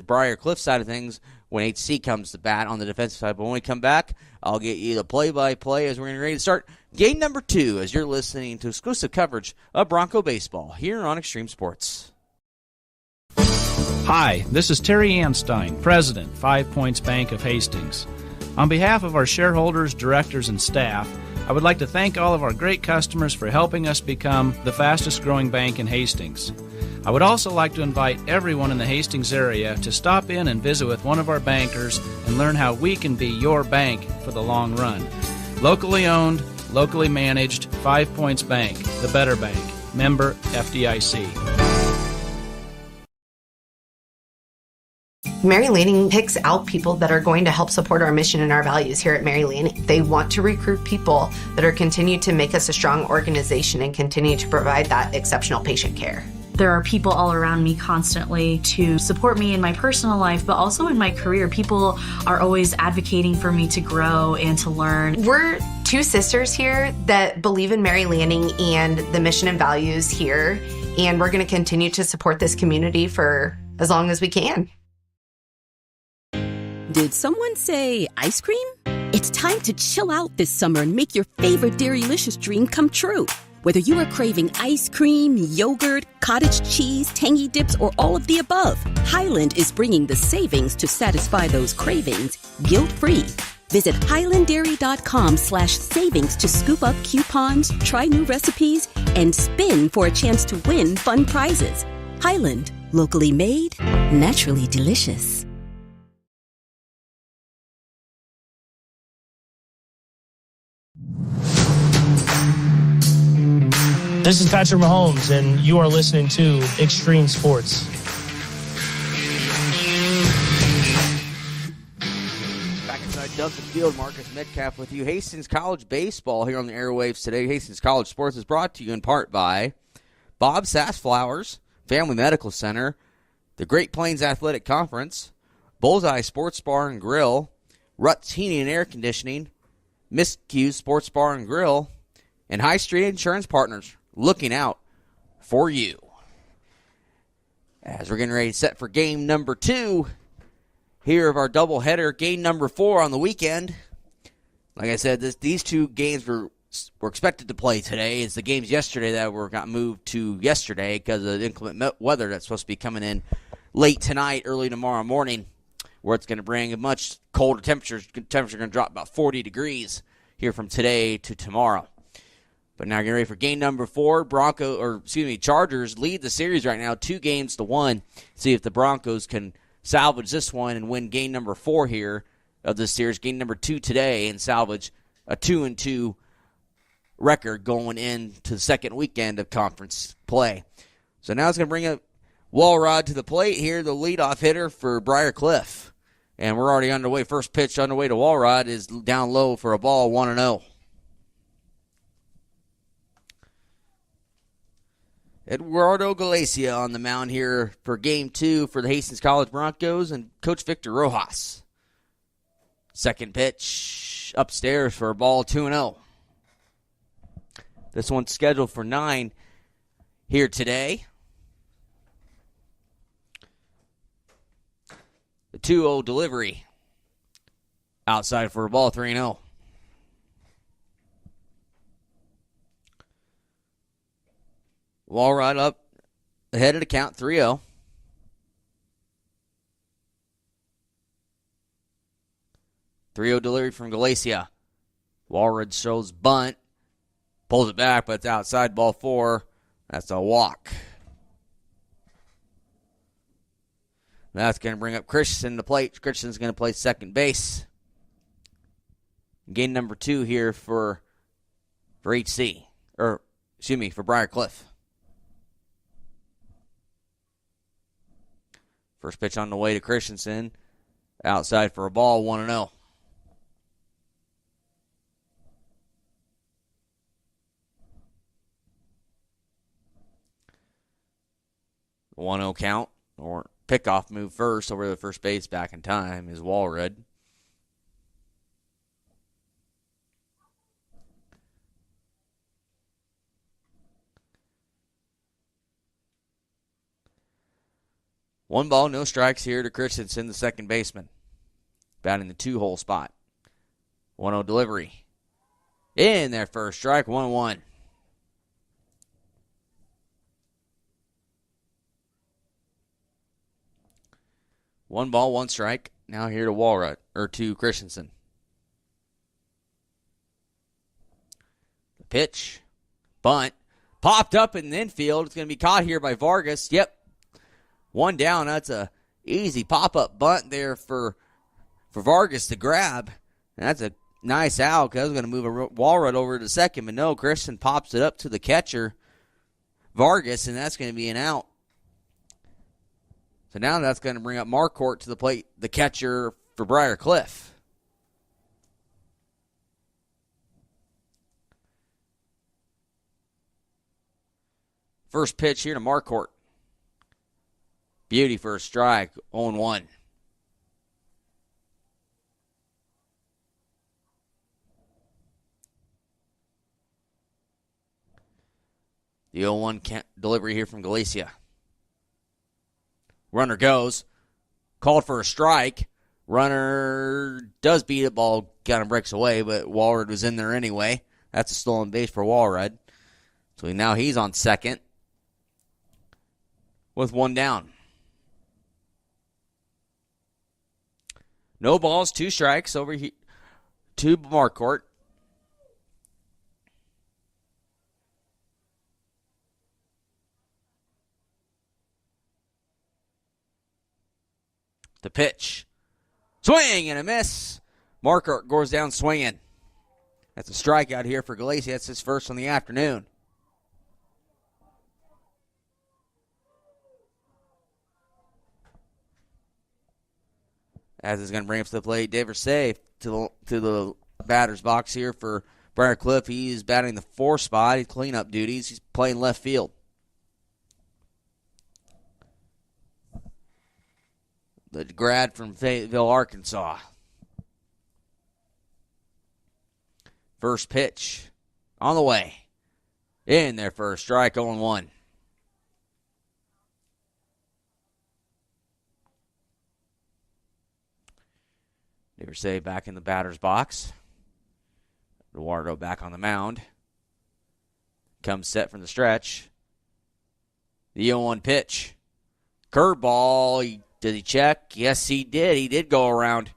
the Briar Cliff side of things when HC comes to bat on the defensive side. But when we come back, I'll get you the play-by-play as we're getting ready to start game number 2 as you're listening to exclusive coverage of Bronco baseball here on Extreme Sports. Hi, this is Terry Anstein, President, 5 Points Bank of Hastings. On behalf of our shareholders, directors, and staff, I would like to thank all of our great customers for helping us become the fastest growing bank in Hastings. I would also like to invite everyone in the Hastings area to stop in and visit with one of our bankers and learn how we can be your bank for the long run. Locally owned, locally managed, 5 Points Bank, the better bank. Member FDIC. Mary Lanning picks out people that are going to help support our mission and our values here at Mary Lanning. They want to recruit people that are continue to make us a strong organization and continue to provide that exceptional patient care. There are people all around me constantly to support me in my personal life, but also in my career. People are always advocating for me to grow and to learn. We're 2 sisters here that believe in Mary Lanning and the mission and values here, and we're going to continue to support this community for as long as we can. Did someone say ice cream? It's time to chill out this summer and make your favorite Dairylicious dream come true. Whether you are craving ice cream, yogurt, cottage cheese, tangy dips, or all of the above, Highland is bringing the savings to satisfy those cravings guilt-free. Visit highlanddairy.com/savings to scoop up coupons, try new recipes, and spin for a chance to win fun prizes. Highland, locally made, naturally delicious. This is Patrick Mahomes, and you are listening to Extreme Sports. Back inside Duncan Field, Marcus Metcalf with you. Hastings College baseball here on the airwaves today. Hastings College Sports is brought to you in part by Bob Sassflowers, Family Medical Center, the Great Plains Athletic Conference, Bullseye Sports Bar and Grill, Ruts Heating and Air Conditioning, Miss Q Sports Bar and Grill, and High Street Insurance Partners, looking out for you. As we're getting ready to set for game number 2 here of our doubleheader, game number 4 on the weekend. Like I said, these 2 games were expected to play today. It's the games yesterday that got moved to yesterday because of the inclement weather that's supposed to be coming in late tonight, early tomorrow morning, where it's going to bring a much colder temperatures. Temperatures are going to drop about 40 degrees here from today to tomorrow. But now getting ready for game number 4. Chargers lead the series right now 2-1. See if the Broncos can salvage this one and win game number 4 here of this series. Game number 2 today and salvage a 2-2 record going into the second weekend of conference play. So now it's going to bring up Walrod to the plate here, the leadoff hitter for Briar Cliff. And we're already underway. First pitch underway to Walrod is down low for a ball, 1-0. Eduardo Galicia on the mound here for game 2 for the Hastings College Broncos and Coach Victor Rojas. Second pitch upstairs for a ball, 2-0. This one's scheduled for 9 here today. The 2-0 delivery outside for a ball, 3-0. Walrod up ahead of the count, 3-0. Delivery from Galicia. Walrod shows bunt. Pulls it back, but it's outside, ball 4. That's a walk. That's going to bring up Christensen to plate. Christensen's going to play second base. Game number 2 here for HC. For Briar Cliff. First pitch on the way to Christensen. Outside for a ball, 1-0. The 1-0 count, or pickoff move first over the first base back in time, is Walrod. 1 ball, no strikes here to Christensen, the second baseman. Batting the 2-hole spot. 1-0 delivery. In there first strike, 1-1. One ball, one strike. Now here to Walrut, or to Christensen. The pitch. Bunt. Popped up in the infield. It's going to be caught here by Vargas. Yep. 1 down. That's a easy pop-up bunt there for Vargas to grab. And that's a nice out because I was going to move a Walrut over to second. But no, Christensen pops it up to the catcher, Vargas, and that's going to be an out. So now that's going to bring up Marquardt to the plate, the catcher for Briar Cliff. First pitch here to Marquardt. Beauty for a strike, 0-1. The 0-1 delivery here from Galicia. Runner goes. Called for a strike. Runner does beat it. Ball kind of breaks away, but Walrud was in there anyway. That's a stolen base for Walrud. So now he's on second with 1 down. No balls, 2 strikes over here to Marquardt. The pitch. Swing and a miss. Marquardt goes down swinging. That's a strikeout here for Galicia. That's his first on the afternoon. As is going to bring up to the plate, Dave Versay to the batter's box here for Briar Cliff. He's batting the 4th spot. He's cleanup duties. He's playing left field. The grad from Fayetteville, Arkansas. First pitch on the way. In there for a strike, 0-1. Versay back in the batter's box. Eduardo back on the mound. Comes set from the stretch. The 0-1 pitch. Curveball. Did he check? Yes, he did. He did go around.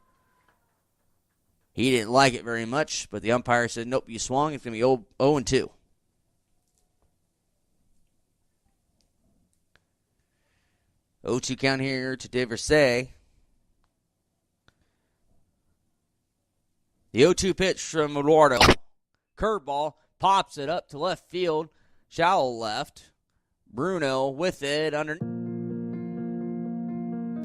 He didn't like it very much, but the umpire said, nope, you swung. It's going to be 0-2. Oh, 2 count here to Dave Versay. The 0-2 pitch from Eduardo. Curveball. Pops it up to left field. Shallow left. Bruno with it under.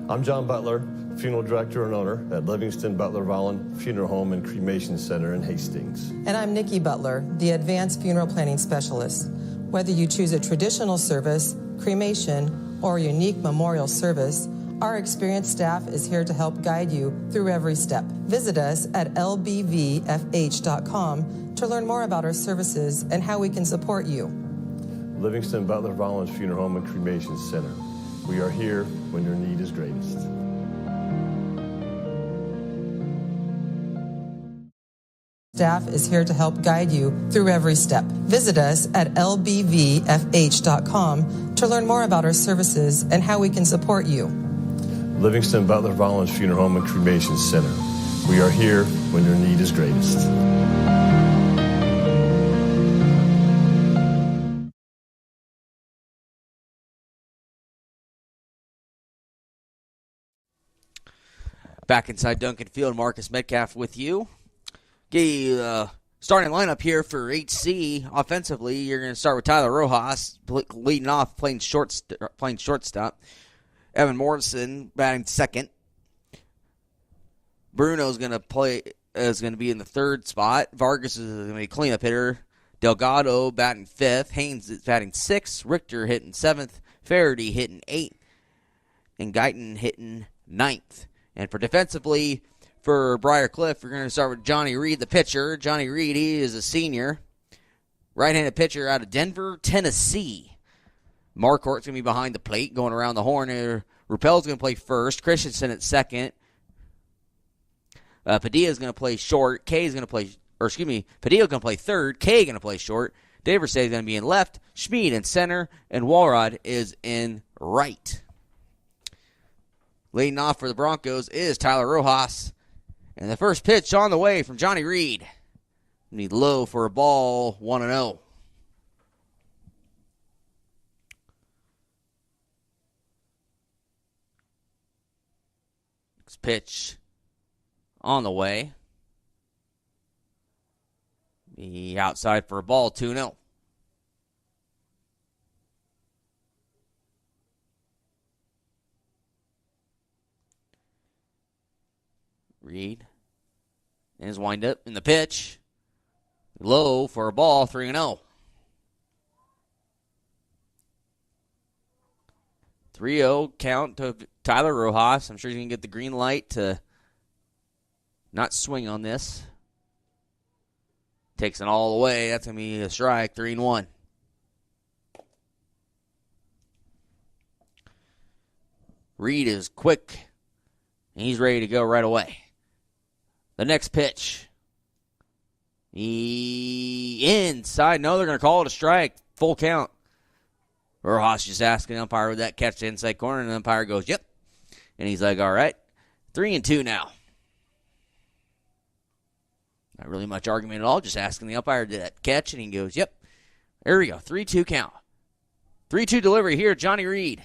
I'm John Butler, funeral director and owner at Livingston Butler Vollen Funeral Home and Cremation Center in Hastings. And I'm Nikki Butler, the advanced funeral planning specialist. Whether you choose a traditional service, cremation, or a unique memorial service, our experienced staff is here to help guide you through every step. Visit us at lbvfh.com to learn more about our services and how we can support you. Livingston Butler Vollen Funeral Home and Cremation Center. We are here when your need is greatest. Staff is here to help guide you through every step. Visit us at lbvfh.com to learn more about our services and how we can support you. Livingston Butler Vollen Funeral Home and Cremation Center. We are here when your need is greatest. Back inside Duncan Field, Marcus Metcalf with you. Starting lineup here for HC offensively. You're going to start with Tyler Rojas leading off, playing shortstop. Evan Morrison batting second. Bruno's going to be in the 3rd spot. Vargas is going to be a cleanup hitter. Delgado batting 5th. Haynes is batting 6th. Richter hitting 7th. Faraday hitting 8th. And Guyton hitting 9th. And for defensively, for Briar Cliff, we're going to start with Johnny Reed, the pitcher. Johnny Reed, he is a senior. Right-handed pitcher out of Denver, Tennessee. Marquardt's going to be behind the plate, going around the horn here Rappel's going to play first. Christensen at second. Padilla's going to play short. Padilla going to play third. Kay going to play short. Daverse is going to be in left. Schmid in center. And Walrod is in right. Leading off for the Broncos is Tyler Rojas. And the first pitch on the way from Johnny Reed. Need low for a ball, 1-0. Next pitch on the way. Be outside for a ball, 2-0. Reed and his windup in the pitch. Low for a ball, 3-0. 3-0 count to Tyler Rojas. I'm sure he's going to get the green light to not swing on this. Takes it all away. That's going to be a strike, 3-1. Reed is quick, and he's ready to go right away. The next pitch. Inside. No, they're going to call it a strike. Full count. Rojas just asking the umpire, would that catch the inside corner? And the umpire goes, yep. And he's like, all right. 3-2 now. Not really much argument at all. Just asking the umpire, did that catch? And he goes, yep. There we go. 3-2 count. 3-2 delivery here, Johnny Reed.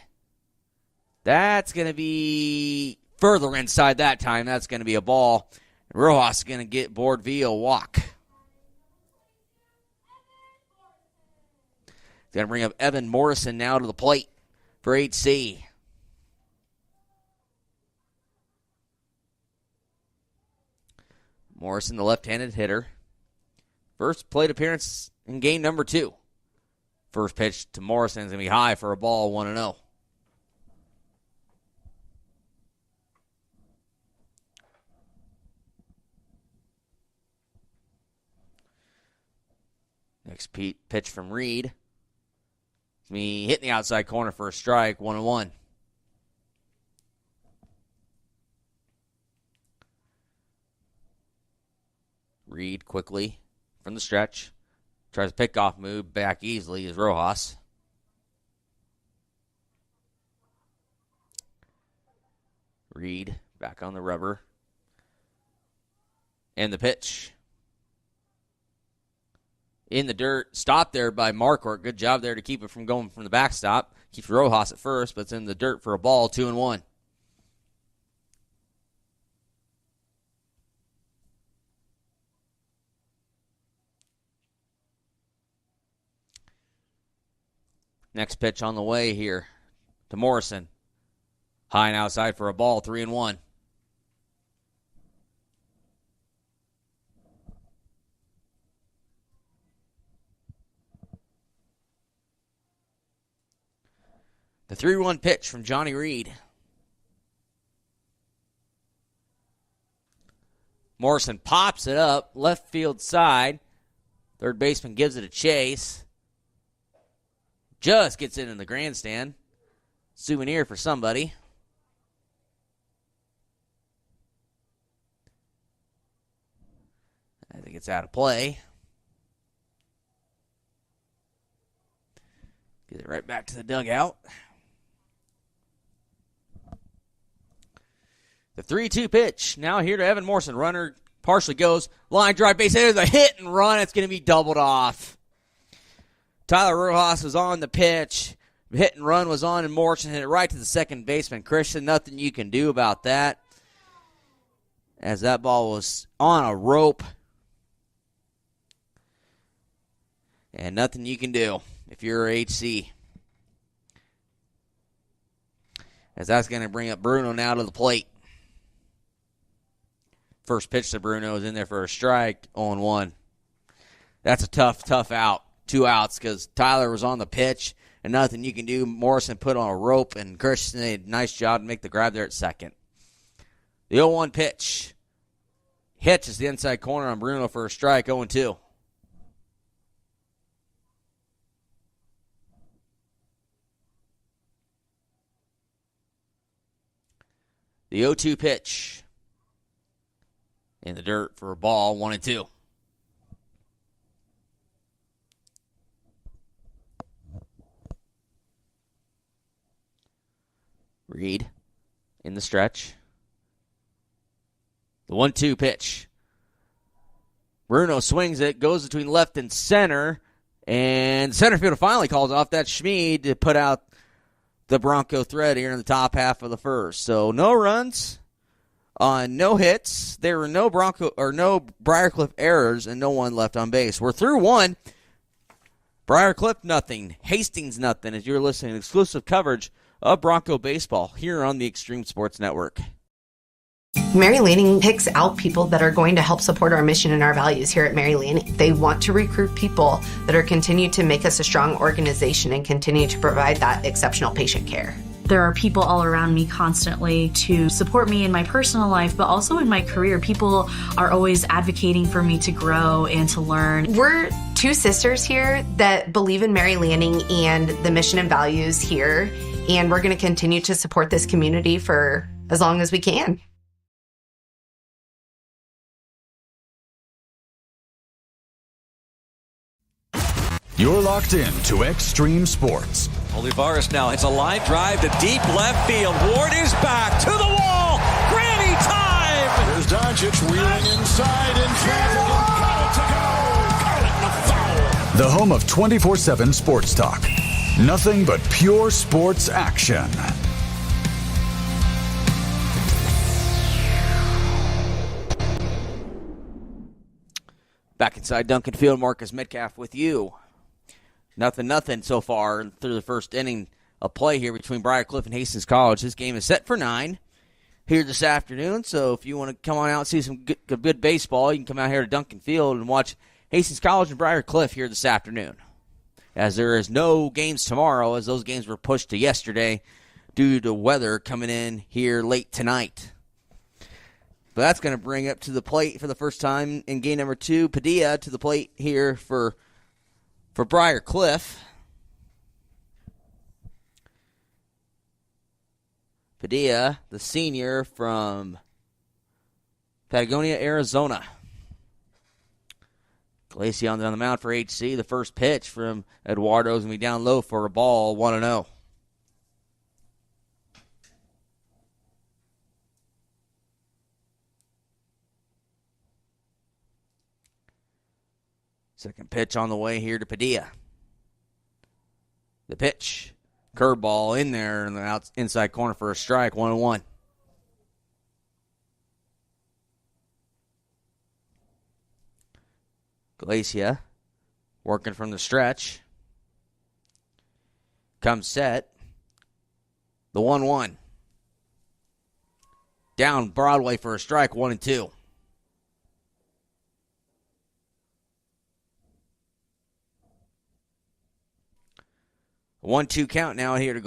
That's going to be further inside that time. That's going to be a ball. Rojas is going to get bored via walk. Going to bring up Evan Morrison now to the plate for HC. Morrison, the left-handed hitter. First plate appearance in game number 2. First pitch to Morrison is going to be high for a ball, 1-0. Next pitch from Reed. Me hitting the outside corner for a strike, 1-1. Reed quickly from the stretch. Tries to pick off move back easily is Rojas. Reed back on the rubber. And the pitch. In the dirt, stopped there by Marquardt. Good job there to keep it from going from the backstop. Keeps Rojas at first, but it's in the dirt for a ball, 2-1. Next pitch on the way here to Morrison. High and outside for a ball, 3-1. The 3-1 pitch from Johnny Reed. Morrison pops it up, left field side. Third baseman gives it a chase. Just gets it in the grandstand. Souvenir for somebody. I think it's out of play. Get it right back to the dugout. The 3-2 pitch. Now here to Evan Morrison. Runner partially goes. Line drive base. There's a hit and run. It's going to be doubled off. Tyler Rojas was on the pitch. Hit and run was on, and Morrison hit it right to the second baseman. Christian, nothing you can do about that. As that ball was on a rope. And nothing you can do if you're HC. As that's going to bring up Bruno now to the plate. First pitch to Bruno is in there for a strike, 0-1. That's a tough out. 2 outs because Tyler was on the pitch and nothing you can do. Morrison put on a rope and Christian did a nice job to make the grab there at second. The 0-1 pitch. Hitches the inside corner on Bruno for a strike, 0-2. The 0-2 pitch. In the dirt for a ball, 1-2. Reed in the stretch. The 1-2 pitch. Bruno swings it, goes between left and center, and the center fielder finally calls off that Schmid to put out the Bronco thread here in the top half of the first. So no runs on no hits. There were no Briarcliff errors and no one left on base. We're through one. Briarcliff nothing. Hastings nothing as you're listening to exclusive coverage of Bronco baseball here on the Extreme Sports Network. Mary Lanning picks out people that are going to help support our mission and our values here at Mary Lanning. They want to recruit people that are continue to make us a strong organization and continue to provide that exceptional patient care. There are people all around me constantly to support me in my personal life, but also in my career. People are always advocating for me to grow and to learn. We're two sisters here that believe in Mary Lanning and the mission and values here, and we're going to continue to support this community for as long as we can. You're locked in to Extreme Sports. Olivares now hits a line drive to deep left field. Ward is back to the wall. Granny time! Here's Doncic wheeling inside in traffic and got it to go. Calling the foul. The home of 24/7 Sports Talk. Nothing but pure sports action. Back inside Duncan Field, Marcus Metcalf with you. Nothing so far through the first inning of play here between Briarcliff and Hastings College. This game is set for 9 here this afternoon, so if you want to come on out and see some good baseball, you can come out here to Duncan Field and watch Hastings College and Briarcliff here this afternoon. As there is no games tomorrow, as those games were pushed to yesterday due to weather coming in here late tonight. But that's going to bring up to the plate for the first time in game number 2, Padilla to the plate here for Briarcliff. Padilla, the senior from Patagonia, Arizona. Glacier on the mound for HC. The first pitch from Eduardo is going to be down low for a ball, 1-0. Second pitch on the way here to Padilla. The pitch. Curveball in there in the inside corner for a strike, 1-1. Glacia working from the stretch. Comes set. The 1-1. Down Broadway for a strike, 1-2. 1-2 count now here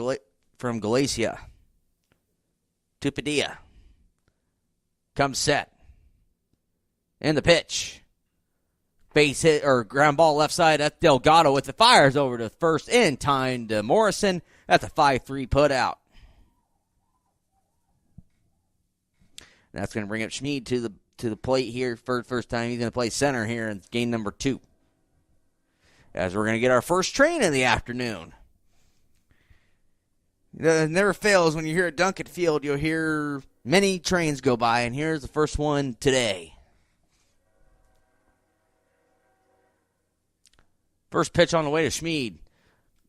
from Glacia to Padilla. Comes set. And the pitch. Base hit or ground ball left side. That's Delgado with the fires over to first in time to Morrison. That's a 5-3 put out. And that's going to bring up Schmid to the plate here for the first time. He's going to play center here in game number 2. As we're going to get our first train in the afternoon. It never fails when you're here at Duncan Field. You'll hear many trains go by, and here's the first one today. First pitch on the way to Schmid.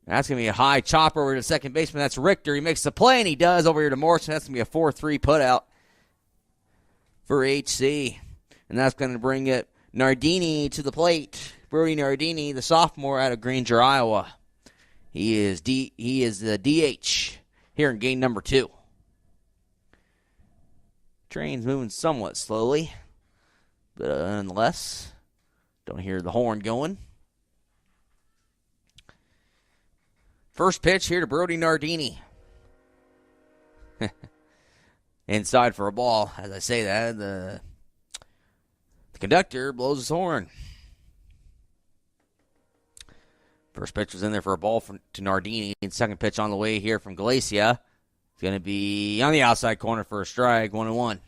That's going to be a high chopper over to second baseman. That's Richter. He makes the play, and he does over here to Morrison. That's going to be a 4-3 putout for HC. And that's going to bring it Nardini to the plate. Brody Nardini, the sophomore out of Granger, Iowa. He is the DH here in game number 2. Train's moving somewhat slowly, but nonetheless, don't hear the horn going. First pitch here to Brody Nardini. Inside for a ball. As I say that, the conductor blows his horn. First pitch was in there for a ball to Nardini. And second pitch on the way here from Glacia. It's going to be on the outside corner for a strike, 1-1.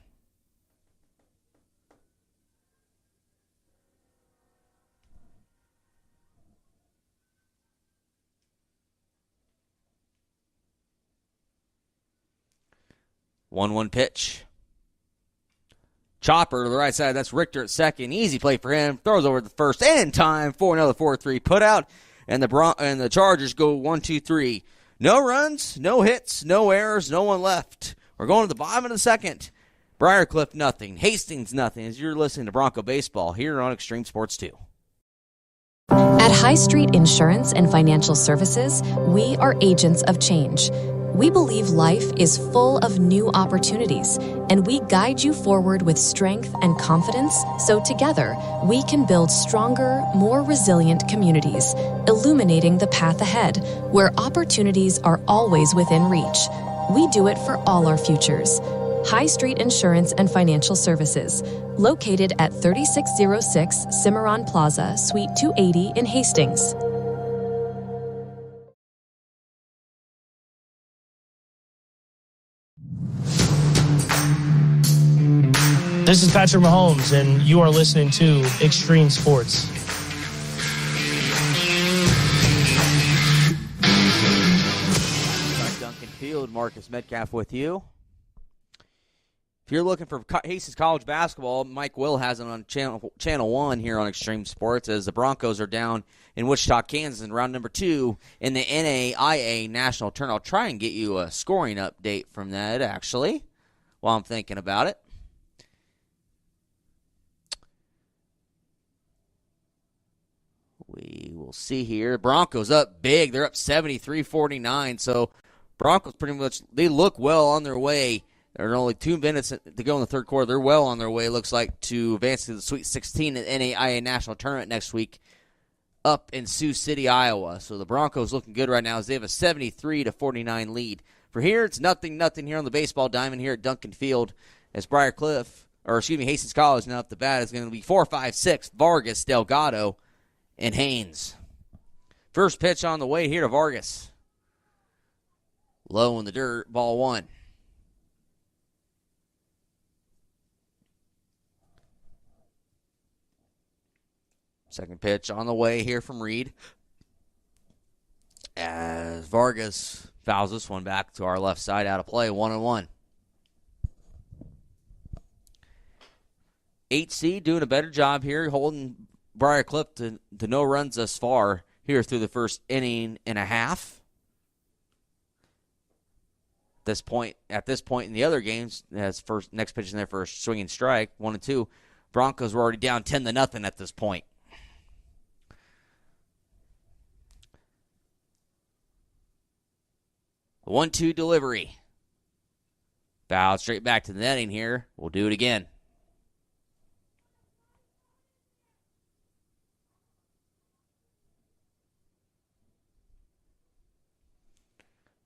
One pitch. Chopper to the right side. That's Richter at second. Easy play for him. Throws over the first and in time for another 4-3 put out. And the Chargers go 1-2-3. No runs, no hits, no errors, no one left. We're going to the bottom of the second. Briarcliff, nothing. Hastings, nothing. As you're listening to Bronco Baseball here on Extreme Sports 2. At High Street Insurance and Financial Services, we are agents of change. We believe life is full of new opportunities, and we guide you forward with strength and confidence so together we can build stronger, more resilient communities, illuminating the path ahead where opportunities are always within reach. We do it for all our futures. High Street Insurance and Financial Services, located at 3606 Cimarron Plaza, Suite 280 in Hastings. This is Patrick Mahomes, and you are listening to Extreme Sports. Duncan Field, Marcus Metcalf with you. If you're looking for Hastings College basketball, Mike Will has it on Channel 1 here on Extreme Sports as the Broncos are down in Wichita, Kansas in round number 2 in the NAIA National Tournament. I'll try and get you a scoring update from that, actually, while I'm thinking about it. We will see here. Broncos up big. They're up 73-49. So Broncos pretty much, they look well on their way. There are only 2 minutes to go in the third quarter. They're well on their way, looks like, to advance to the Sweet 16 at NAIA National Tournament next week up in Sioux City, Iowa. So the Broncos looking good right now as they have a 73-49 lead. For here, it's nothing here on the baseball diamond here at Duncan Field as Hastings College now up the bat is going to be 4-5-6, Vargas, Delgado, and Haynes. First pitch on the way here to Vargas. Low in the dirt, ball 1. Second pitch on the way here from Reed. As Vargas fouls this one back to our left side out of play, 1-1. HC doing a better job here, holding Briarcliff to no runs thus far here through the first inning and a half. At this point in the other games, as next pitch in there for a swinging strike, 1-2. Broncos were already down 10-0 at this point. The 1-2 delivery. Foul straight back to the netting here. We'll do it again.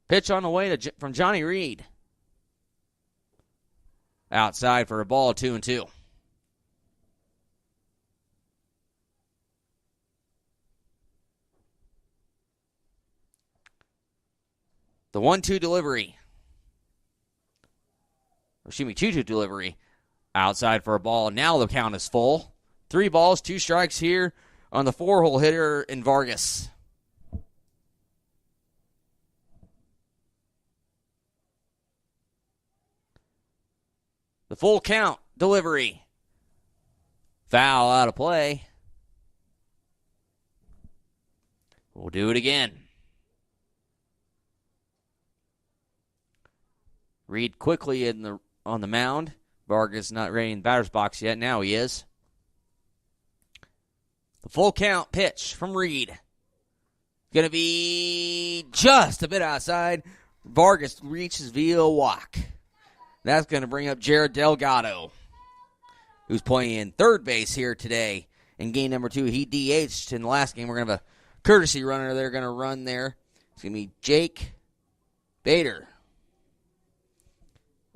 Pitch on the way from Johnny Reed. Outside for a ball, 2-2. The 1-2 delivery. 2-2 delivery. Outside for a ball. Now the count is full. 3 balls, 2 strikes here on the 4-hole hitter in Vargas. The full count delivery. Foul out of play. We'll do it again. Reed quickly on the mound. Vargas not ready in the batter's box yet. Now he is. The full count pitch from Reed. Going to be just a bit outside. Vargas reaches via a walk. That's going to bring up Jared Delgado, who's playing in third base here today in game number 2. He DH'd in the last game. We're going to have a courtesy runner they're going to run there. It's going to be Jake Bader,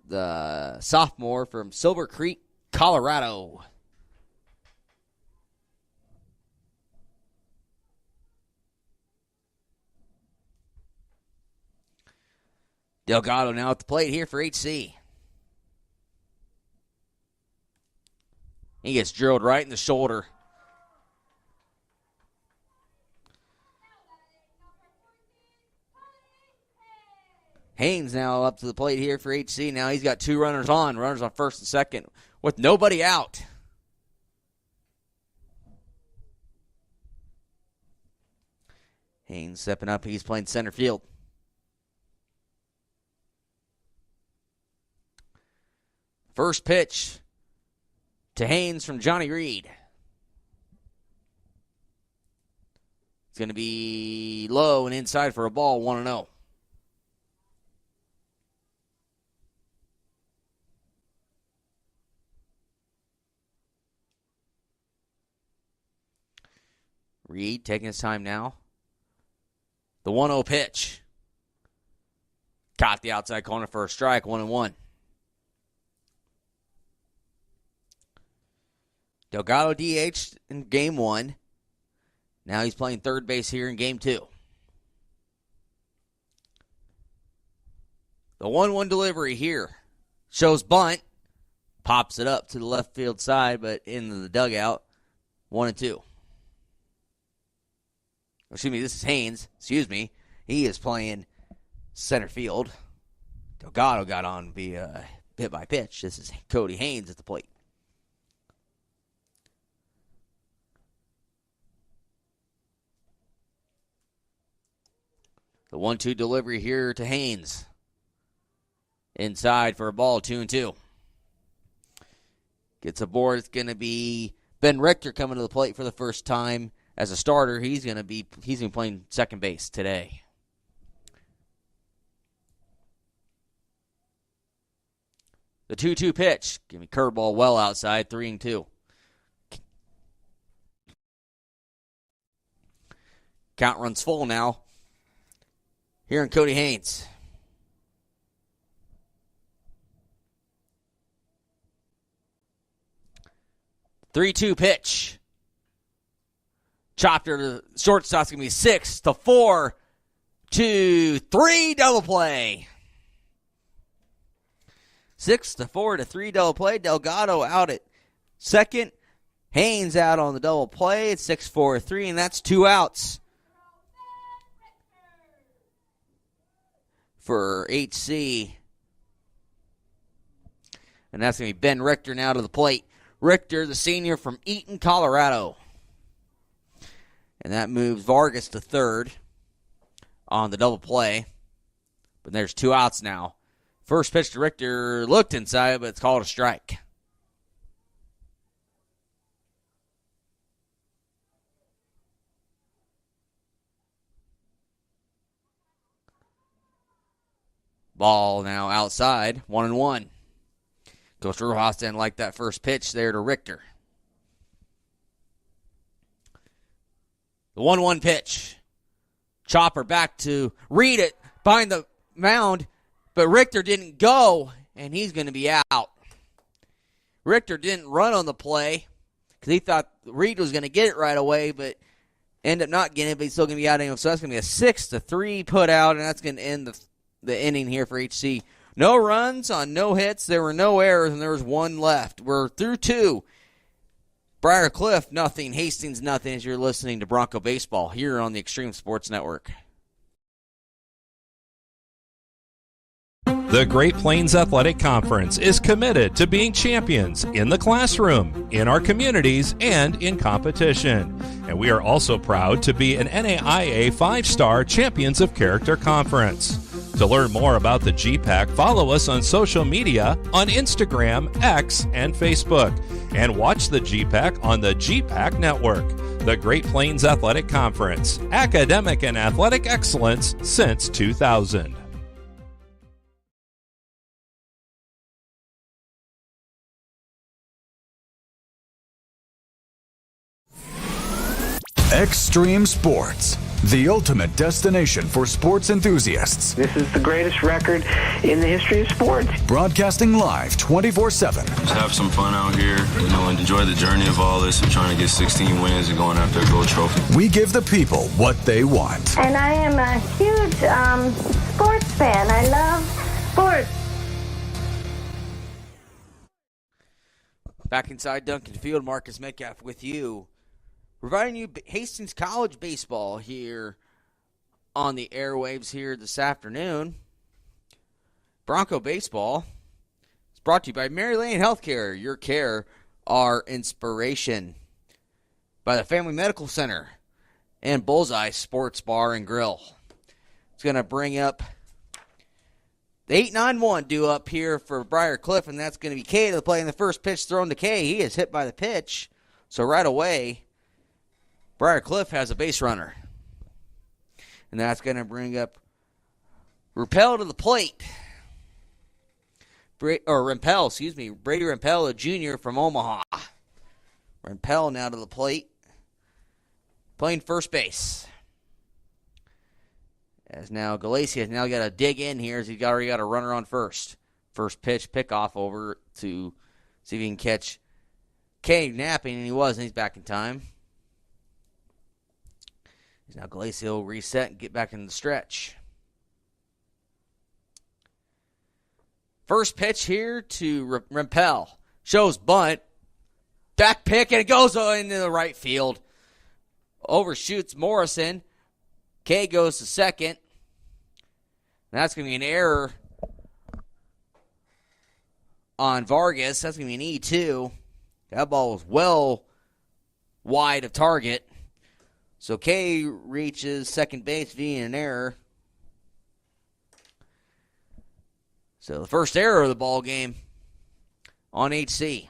the sophomore from Silver Creek, Colorado. Delgado now at the plate here for HC. He gets drilled right in the shoulder. Haynes now up to the plate here for HC. Now he's got 2 runners on first and second with nobody out. Haynes stepping up. He's playing center field. First pitch to Haynes from Johnny Reed. It's going to be low and inside for a ball, 1-0. Reed taking his time now. The 1-0 pitch. Caught the outside corner for a strike, 1-1. Delgado DH'd in game 1. Now he's playing third base here in game 2. The 1-1 delivery here shows bunt. Pops it up to the left field side, but into the dugout. 1-2. Excuse me, this is Haynes. Excuse me. He is playing center field. Delgado got on via hit by pitch. This is Cody Haynes at the plate. The 1-2 delivery here to Haynes. Inside for a ball, 2-2. Gets aboard. It's going to be Ben Richter coming to the plate for the first time as a starter. He's going to be playing second base today. The 2-2 pitch. Give me curveball well outside, 3-2. Count runs full now. Here in Cody Haynes. The 3-2 pitch. Chopped her to the shortstop's going to be 6-4, 2-3 double play. 6-4 to 3 double play. Delgado out at second. Haynes out on the double play. It's 6-4-3, and that's 2 outs for HC. And that's going to be Ben Richter now to the plate. Richter, the senior from Eaton, Colorado. And that moves Vargas to third on the double play. But there's 2 outs now. First pitch to Richter looked inside, but it's called a strike. Ball now outside, 1-1. Coach Rojas didn't like that first pitch there to Richter. The 1-1 pitch. Chopper back to Reed it behind the mound, but Richter didn't go, and he's going to be out. Richter didn't run on the play because he thought Reed was going to get it right away, but ended up not getting it, but he's still going to be out anyway. So that's going to be a 6-3 put out, and that's going to end the inning here for HC. No runs on no hits. There were no errors, and there was 1 left. We're through 2. Briar Cliff, nothing. Hastings, nothing, as you're listening to Bronco Baseball here on the Extreme Sports Network. The Great Plains Athletic Conference is committed to being champions in the classroom, in our communities, and in competition. And we are also proud to be an NAIA 5-star Champions of Character Conference. To learn more about the GPAC, follow us on social media on Instagram, X, and Facebook. And watch the GPAC on the GPAC Network. The Great Plains Athletic Conference, academic and athletic excellence since 2000. Extreme Sports, the ultimate destination for sports enthusiasts. This is the greatest record in the history of sports. Broadcasting live 24/7. Just have some fun out here, and enjoy the journey of all this and trying to get 16 wins and going after a gold trophy. We give the people what they want. And I am a huge sports fan. I love Sports. Back inside Duncan Field, Marcus Metcalf with you, providing you Hastings College baseball here on the airwaves here this afternoon. Bronco baseball is brought to you by Mary Lane Healthcare. Your care, our inspiration. By the Family Medical Center and Bullseye Sports Bar and Grill. It's going to bring up the 8-9-1 due up here for Briar Cliff, and that's going to be Kay to play in the first pitch thrown to Kay. He is hit by the pitch, so right away, Briar Cliff has a base runner. And that's going to bring up Rempel to the plate. Brady Rempel, a junior from Omaha. Rempel now to the plate, playing first base. As now Galacia has now got to dig in here as he's already got a runner on first. First pitch, pickoff over to see if he can catch Kay napping, and he was, and he's back in time. Now Galacia will reset and get back in the stretch. First pitch here to Rempel. Shows bunt. Back pick, and it goes into the right field. Overshoots Morrison. Kay goes to second. That's going to be an error on Vargas. That's going to be an E2. That ball was well wide of target. So Kay reaches second base via an error. So the first error of the ball game on HC.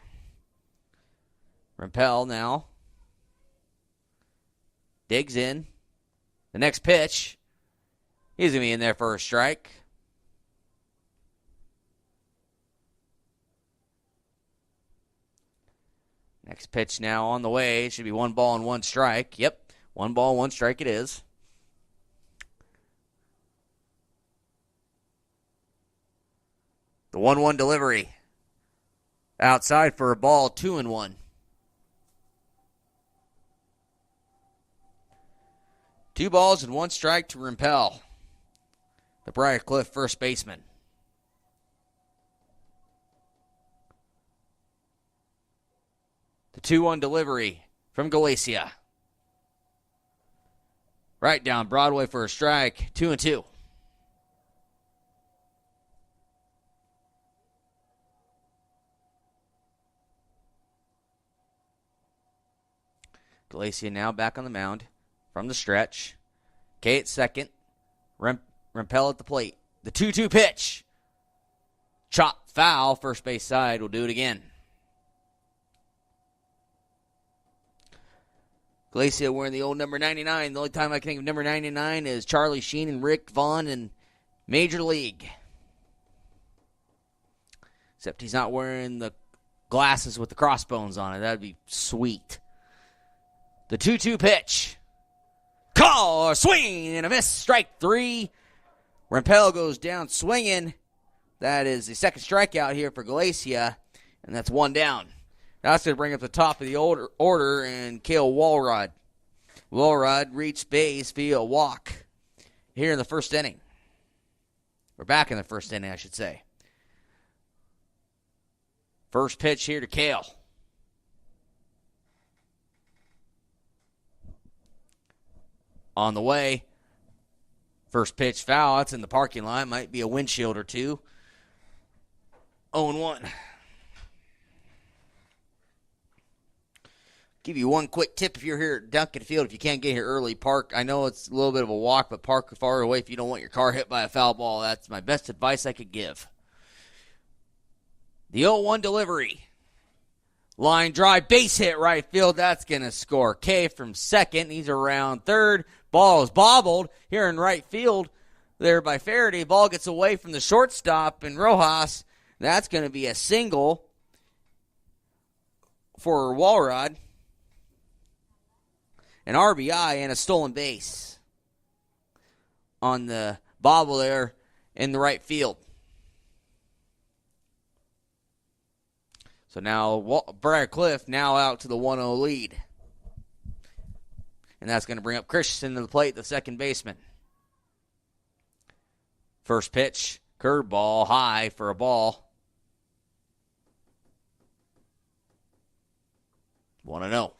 Rempel now digs in. The next pitch, he's going to be in there for a strike. Next pitch now on the way. It should be 1 ball and 1 strike. Yep, 1 ball, 1 strike it is. The 1-1 delivery. Outside for a ball, 2-1. 2 balls and 1 strike to Rempel, the Briar Cliff first baseman. The 2-1 delivery from Galacia. Right down Broadway for a strike, 2-2. Galacia now back on the mound. From the stretch. Kay at second. Rempel at the plate. The 2-2 pitch. Chop foul. First base side will do it again. Galacia wearing the old number 99. The only time I can think of number 99 is Charlie Sheen and Rick Vaughn in Major League. Except he's not wearing the glasses with the crossbones on it. That would be sweet. The 2-2 pitch. Call, swing, and a miss. Strike 3. Rempel goes down swinging. That is the second strikeout here for Galacia, and that's 1 down. Now that's going to bring up the top of the order and Cale Walrod. Walrod reached base via a walk here in the first inning. We're back in the first inning, I should say. First pitch here to Cale. On the way. First pitch foul. That's in the parking lot. Might be a windshield or two. 0-1. Give you one quick tip if you're here at Duncan Field. If you can't get here early, park. I know it's a little bit of a walk, but park far away if you don't want your car hit by a foul ball. That's my best advice I could give. The 0-1 delivery. Line drive, base hit right field. That's going to score. Kay from second. He's around third. Ball is bobbled here in right field there by Faraday. Ball gets away from the shortstop and Rojas. That's going to be a single for Walrod. An RBI and a stolen base on the bobble there in the right field. So now Briar Cliff now out to the 1-0 lead. And that's going to bring up Christensen to the plate, the second baseman. First pitch Curveball high for a ball. 1-0.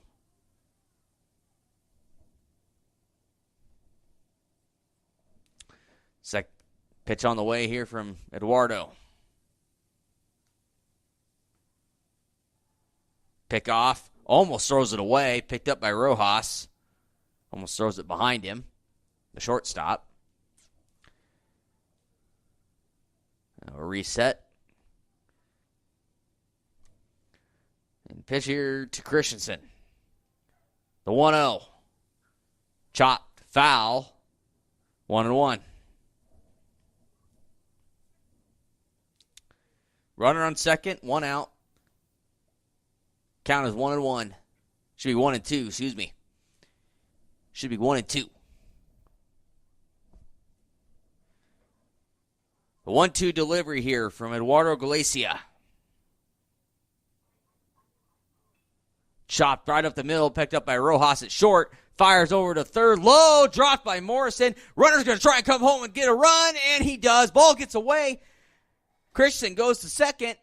Pitch on the way here from Eduardo. Pick off. Almost throws it away. Picked up by Rojas. Almost throws it behind him. The shortstop. A reset. And pitch here to Christensen. The 1-0. Chopped. Foul. 1-1. Runner on second. 1 out. Count is 1-1. Should be 1-2, excuse me. Should be 1-2. The 1-2 delivery here from Eduardo Galicia. Chopped right up the middle, picked up by Rojas at short. Fires over to third, low, dropped by Morrison. Runner's going to try and come home and get a run, and he does. Ball gets away. Christensen goes to second.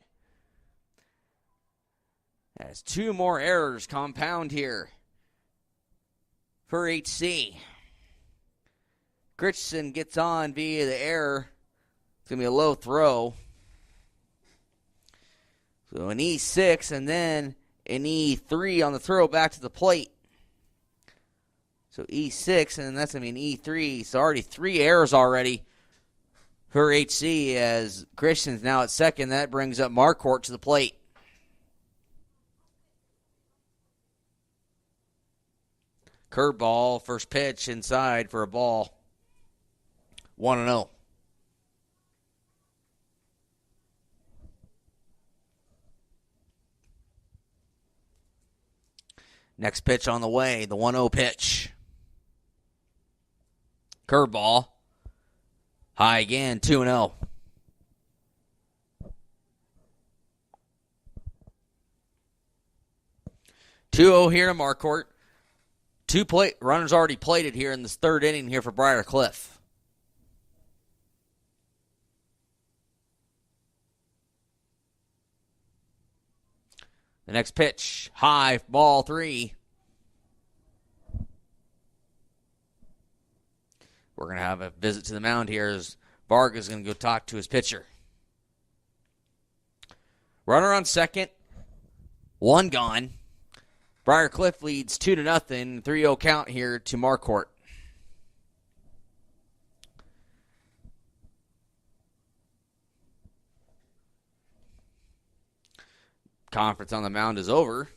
As 2 more errors compound here for HC. Christensen gets on via the error. It's going to be a low throw. So an E6 and then an E3 on the throw back to the plate. So E6 and that's going to be an E3. So already 3 errors already for HC as Christensen's now at second. That brings up Marquardt to the plate. Curveball, first pitch inside for a ball. 1-0. Next pitch on the way, the 1-0 pitch. Curveball. High again, 2-0. Here to Marquardt. 2 runners already plated here in this 3rd inning here for Briar Cliff. The next pitch, high, ball 3. We're going to have a visit to the mound here as Vargas is going to go talk to his pitcher. Runner on second, 1 gone. Briar Cliff leads 2-0, 3-0 count here to Marquardt. Conference on the mound is over.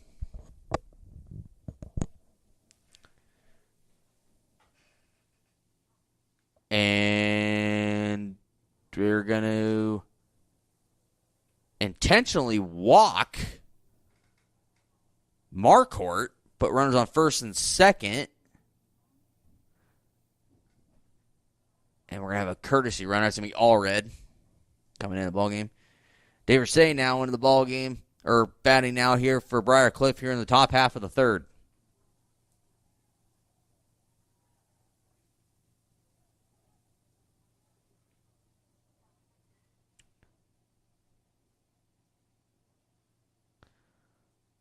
And we're going to intentionally walk Marquardt, put runners on first and second. And we're going to have a courtesy runner. It's going to be Allred coming in the ballgame. Dave Versay now into the ballgame, or batting now here for Briar Cliff here in the top half of the 3rd.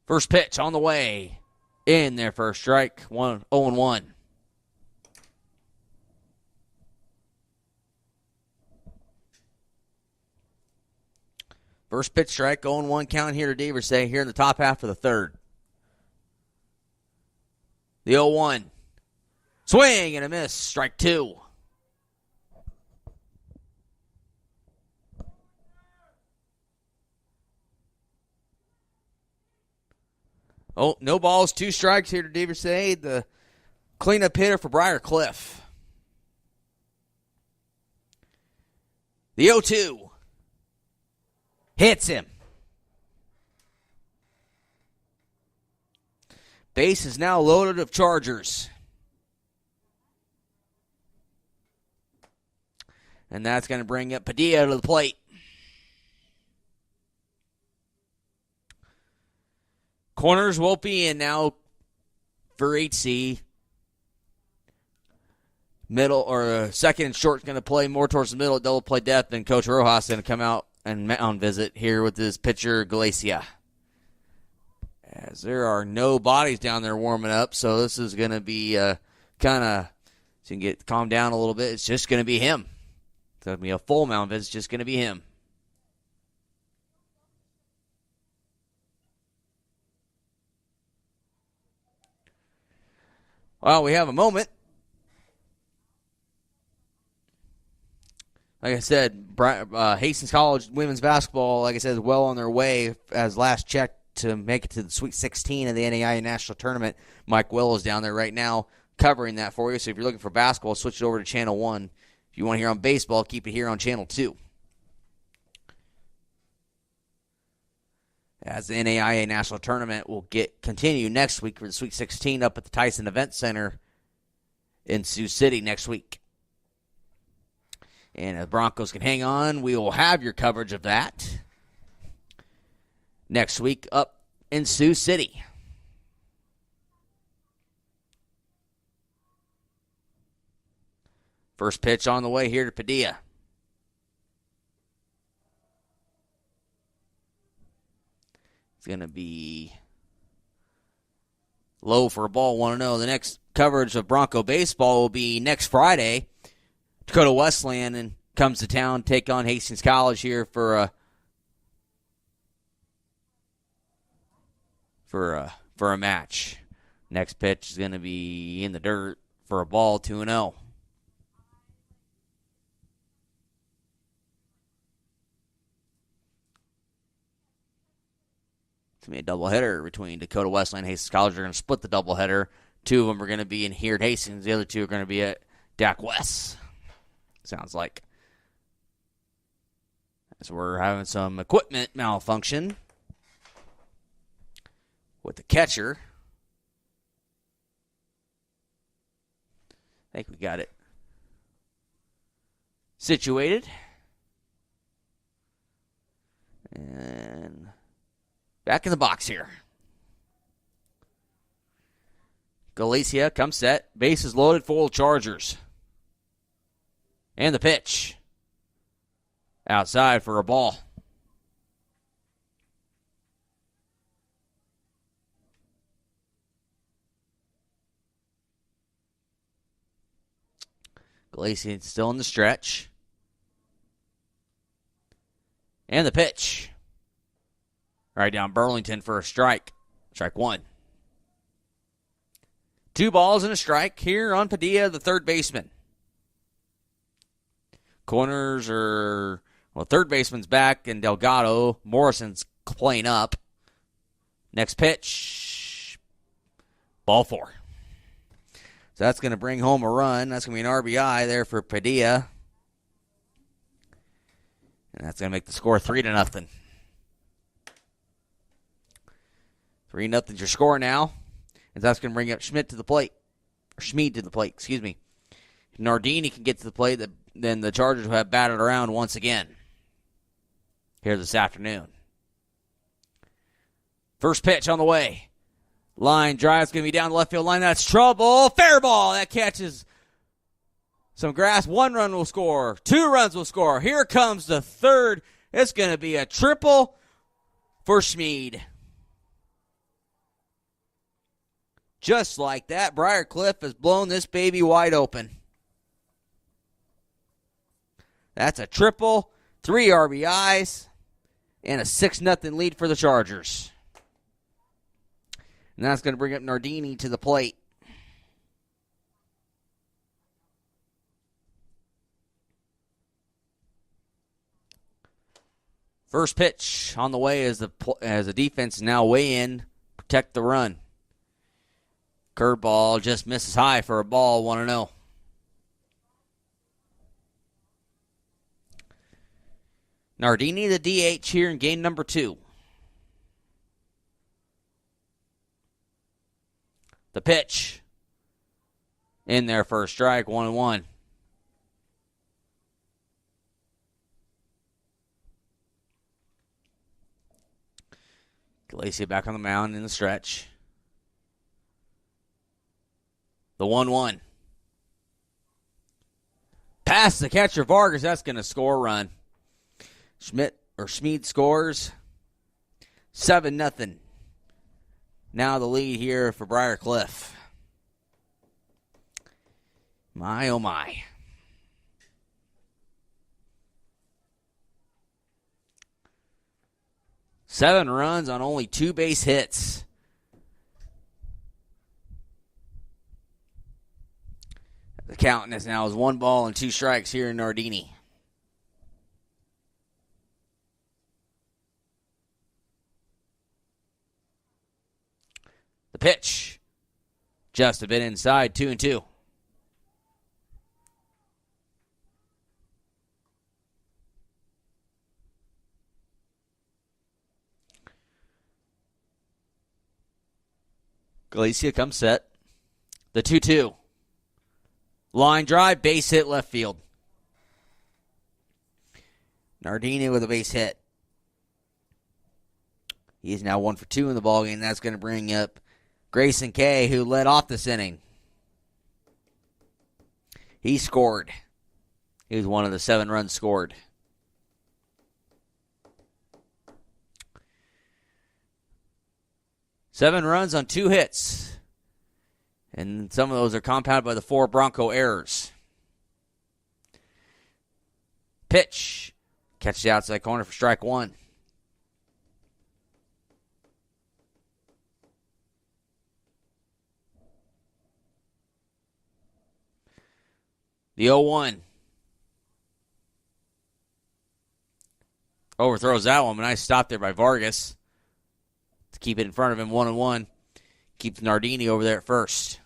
First pitch on the way. In there for a strike. 0-1. First pitch strike. 0-1 count here to Dave Versay here in the top half of the 3rd. The 0-1. Swing and a miss. Strike 2. Oh, no balls, 2 strikes here to Dave Versay, the cleanup hitter for Briar Cliff. The 0-2 hits him. Base is now loaded of Chargers. And that's going to bring up Padilla to the plate. Corners will be in now for HC. middle or second and short is going to play more towards the middle, double play depth, and Coach Rojas is going to come out and mound visit here with his pitcher, Galicia. As there are no bodies down there warming up, so this is going to be kind of, so you can get calmed down a little bit. It's just going to be him. It's going to be a full mound visit. It's just going to be him. Well, we have a moment. Like I said, Hastings College women's basketball, like I said, is well on their way as last check to make it to the Sweet 16 of the NAIA National Tournament. Mike Will is down there right now covering that for you. So if you're looking for basketball, switch it over to Channel 1. If you want to hear on baseball, keep it here on Channel 2. As the NAIA National Tournament will continue next week for the Sweet 16 up at the Tyson Event Center in Sioux City next week. And if the Broncos can hang on, we will have your coverage of that next week up in Sioux City. First pitch on the way here to Padilla. It's going to be low for a ball, 1-0. The next coverage of Bronco baseball will be next Friday. Dakota Wesleyan and comes to town, take on Hastings College here for a match. Next pitch is going to be in the dirt for a ball, 2-0. It's going to be a doubleheader between Dakota Wesleyan and Hastings College. They're going to split the doubleheader. Two of them are going to be in here at Hastings. The other two are going to be at Dak West. Sounds like. As we're having some equipment malfunction with the catcher. I think we got it situated. And back in the box here. Galicia comes set. Bases loaded, full Chargers. And the pitch. Outside for a ball. Galicia still in the stretch. And the pitch. Right down Burlington for a strike. Strike one. 2 balls and a strike here on Padilla, the third baseman. Corners are, well, third baseman's back and Delgado. Morrison's playing up. Next pitch. Ball 4. So that's going to bring home a run. That's going to be an RBI there for Padilla. And that's going to make the score 3-0. 3-0 your score now. And that's going to bring up Schmid to the plate. Excuse me. If Nardini can get to the plate, then the Chargers will have batted around once again here this afternoon. First pitch on the way. Line drive's going to be down the left field line. That's trouble. Fair ball. That catches some grass. 1 run will score. 2 runs will score. Here comes the third. It's going to be a triple for Schmid. Just like that, Briarcliff has blown this baby wide open. That's a triple, 3 RBIs, and a 6-0 lead for the Chargers. And that's going to bring up Nardini to the plate. First pitch on the way as the defense now weigh in, protect the run. Curveball just misses high for a ball, 1-0. Nardini, the DH here in game number 2. The pitch. In there for a strike, 1-1. Galicia back on the mound in the stretch. The 1-1. Past the catcher Vargas. That's going to score a run. Schmid scores 7-0. Now the lead here for Briarcliff. My, oh my. Seven runs on only 2 base hits. The count is now 1 ball and 2 strikes here in Nardini. The pitch. Just a bit inside, 2-2. Galicia comes set. The 2-2. Line drive, base hit, left field. Nardini with a base hit. He is now 1 for 2 in the ballgame. That's going to bring up Grayson Kay, who led off this inning. He scored. He was one of the 7 runs scored. Seven runs on 2 hits. And some of those are compounded by the 4 Bronco errors. Pitch. Catch the outside corner for strike 1. The 0-1. Overthrows that one, but nice stop there by Vargas to keep it in front of him 1-1. Keeps Nardini over there at first.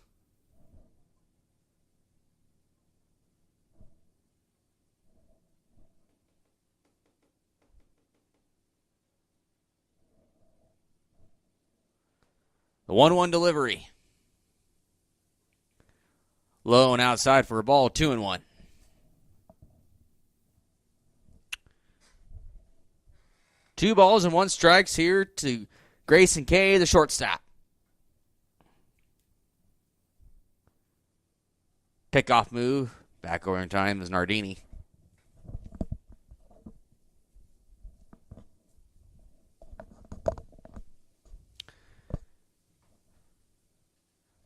The 1-1 delivery. Low and outside for a ball, 2-1. Two balls and 1 strikes here to Grayson Kay, the shortstop. Pickoff move. Back over in time is Nardini.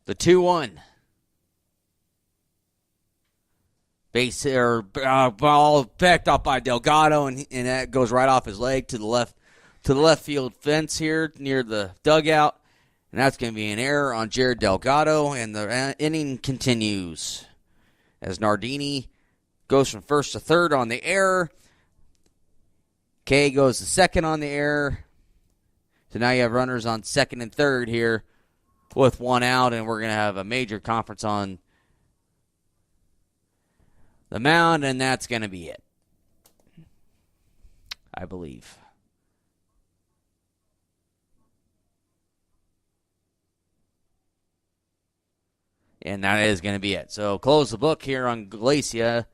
The 2-1. Base or ball picked up by Delgado, and that goes right off his leg to the left field fence here near the dugout, and that's going to be an error on Jared Delgado, and the inning continues as Nardini goes from first to third on the error. Kay goes to second on the error. So now you have runners on second and third here with 1 out, and we're going to have a major conference on the mound, and that's going to be it, I believe. And that is going to be it. So close the book here on Galicia,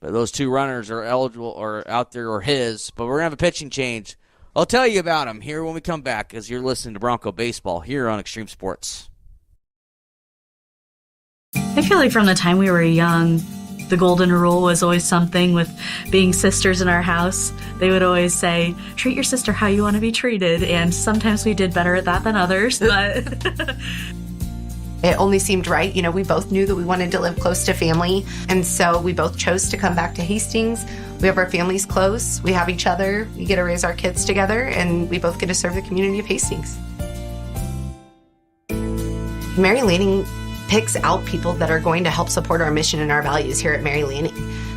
but those 2 runners are eligible or out there or his, but we're going to have a pitching change. I'll tell you about them here when we come back, as you're listening to Bronco Baseball here on Extreme Sports. I feel like from the time we were young, the golden rule was always something with being sisters in our house. They would always say, treat your sister how you want to be treated. And sometimes we did better at that than others, but it only seemed right. You know, we both knew that we wanted to live close to family. And so we both chose to come back to Hastings. We have our families close. We have each other. We get to raise our kids together, and we both get to serve the community of Hastings. Mary Lanning picks out people that are going to help support our mission and our values here at Mary Lanning.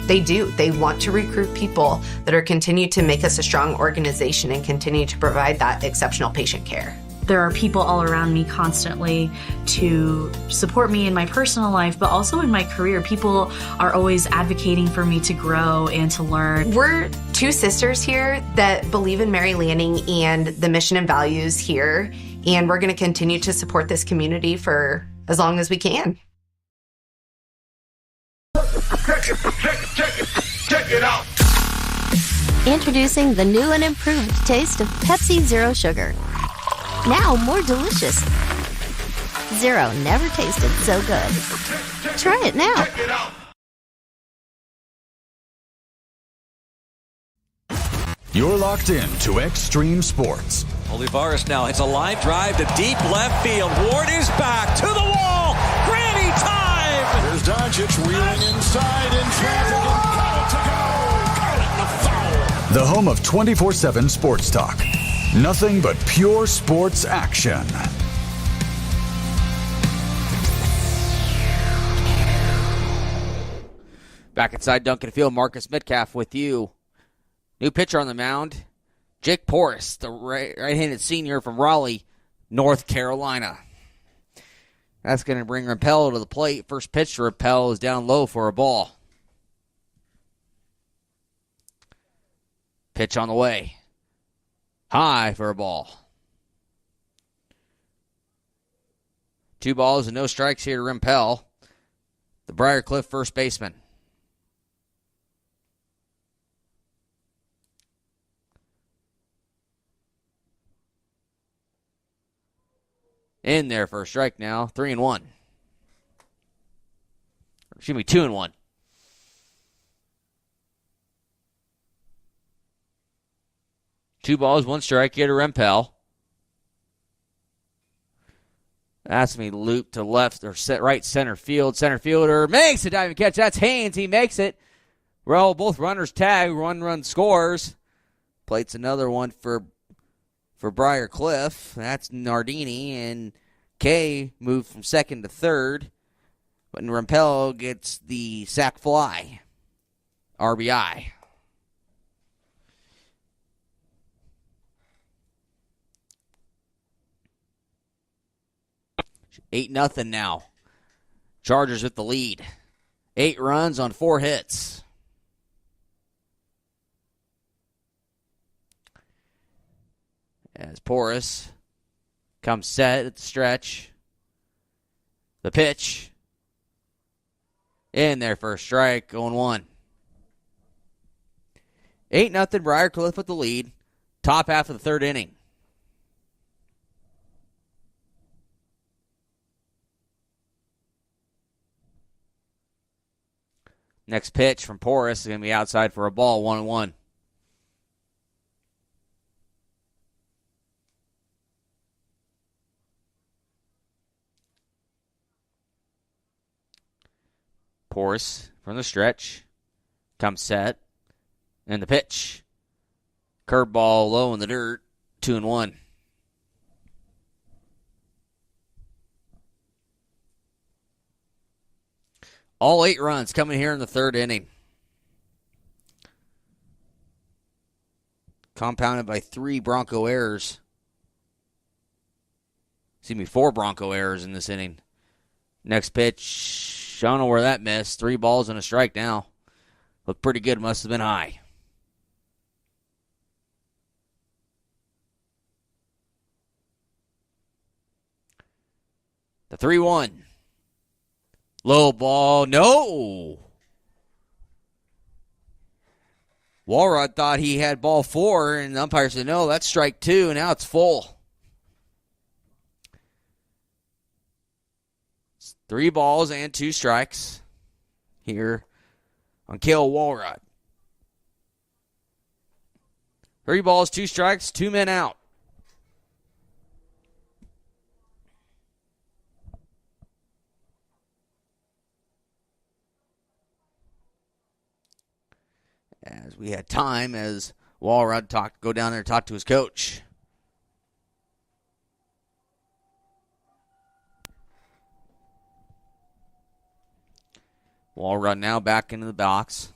They do. They want to recruit people that are continue to make us a strong organization and continue to provide that exceptional patient care. There are people all around me constantly to support me in my personal life, but also in my career. People are always advocating for me to grow and to learn. We're 2 sisters here that believe in Mary Lanning and the mission and values here, and we're going to continue to support this community for as long as we can. Check it out. Introducing the new and improved taste of Pepsi Zero Sugar. Now more delicious. Zero never tasted so good. Try it now. You're locked in to Extreme Sports. Olivares now hits a line drive to deep left field. Ward is back to the wall. Granny time! Here's Doncic wheeling inside in traffic and got it to go. Got it in the foul. The home of 24/7 Sports Talk. Nothing but pure sports action. Back inside Duncan Field, Marcus Metcalf with you. New pitcher on the mound, Jake Porras, the right-handed senior from Raleigh, North Carolina. That's going to bring Rappel to the plate. First pitch to Rappel is down low for a ball. Pitch on the way. High for a ball. 2 balls and no strikes here to Rappel, the Briarcliff first baseman. In there for a strike now. 3-1. Excuse me, 2-1. Two balls, 1 strike here to Rempel. That's me loop to left or right center field. Center fielder makes a diving catch. That's Haynes. He makes it. Well, both runners tag. 1 run scores. Plates another one for Briarcliff. That's Nardini, and Kay moved from second to third. But Rempel gets the sac fly. RBI. Eight 8-0 now. Chargers with the lead. 8 runs on 4 hits. As Porras comes set at the stretch. The pitch. In there for a strike, going 1. 8-0 Briarcliff with the lead. Top half of the 3rd inning. Next pitch from Porras is going to be outside for a ball, 1-1. Porras from the stretch. Comes set. And the pitch. Curveball low in the dirt. 2-1. All 8 runs coming here in the 3rd inning. Compounded by 3 Bronco errors. 4 Bronco errors in this inning. Next pitch. I don't know where that missed. 3 balls and a strike now. Looked pretty good. Must have been high. The 3-1. Low ball. No. Walrod thought he had ball 4, and the umpire said, no, that's strike 2, and now it's full. 3 balls and 2 strikes here on Cale Walrod. 3 balls, 2 strikes, 2 men out. As we had time, as Walrod go down there and talk to his coach. Walrod now back into the box.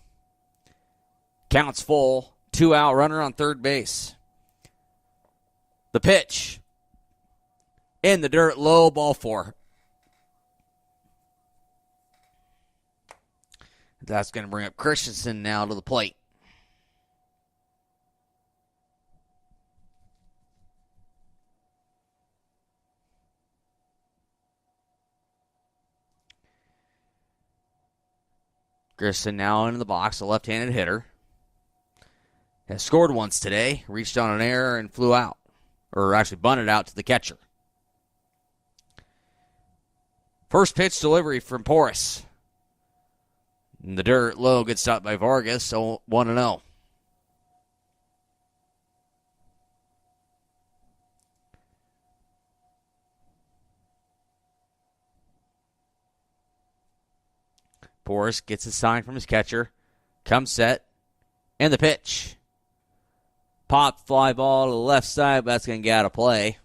Counts full. 2 out, runner on third base. The pitch. In the dirt, low, ball 4. That's going to bring up Christensen now to the plate. Christensen now into the box, a left-handed hitter. Has scored once today, reached on an error and flew out. Or actually bunted out to the catcher. First pitch delivery from Porras. In the dirt, low, good stop by Vargas, so 1-0. Porras gets his sign from his catcher. Comes set. And the pitch. Pop fly ball to the left side, but that's going to get out of play.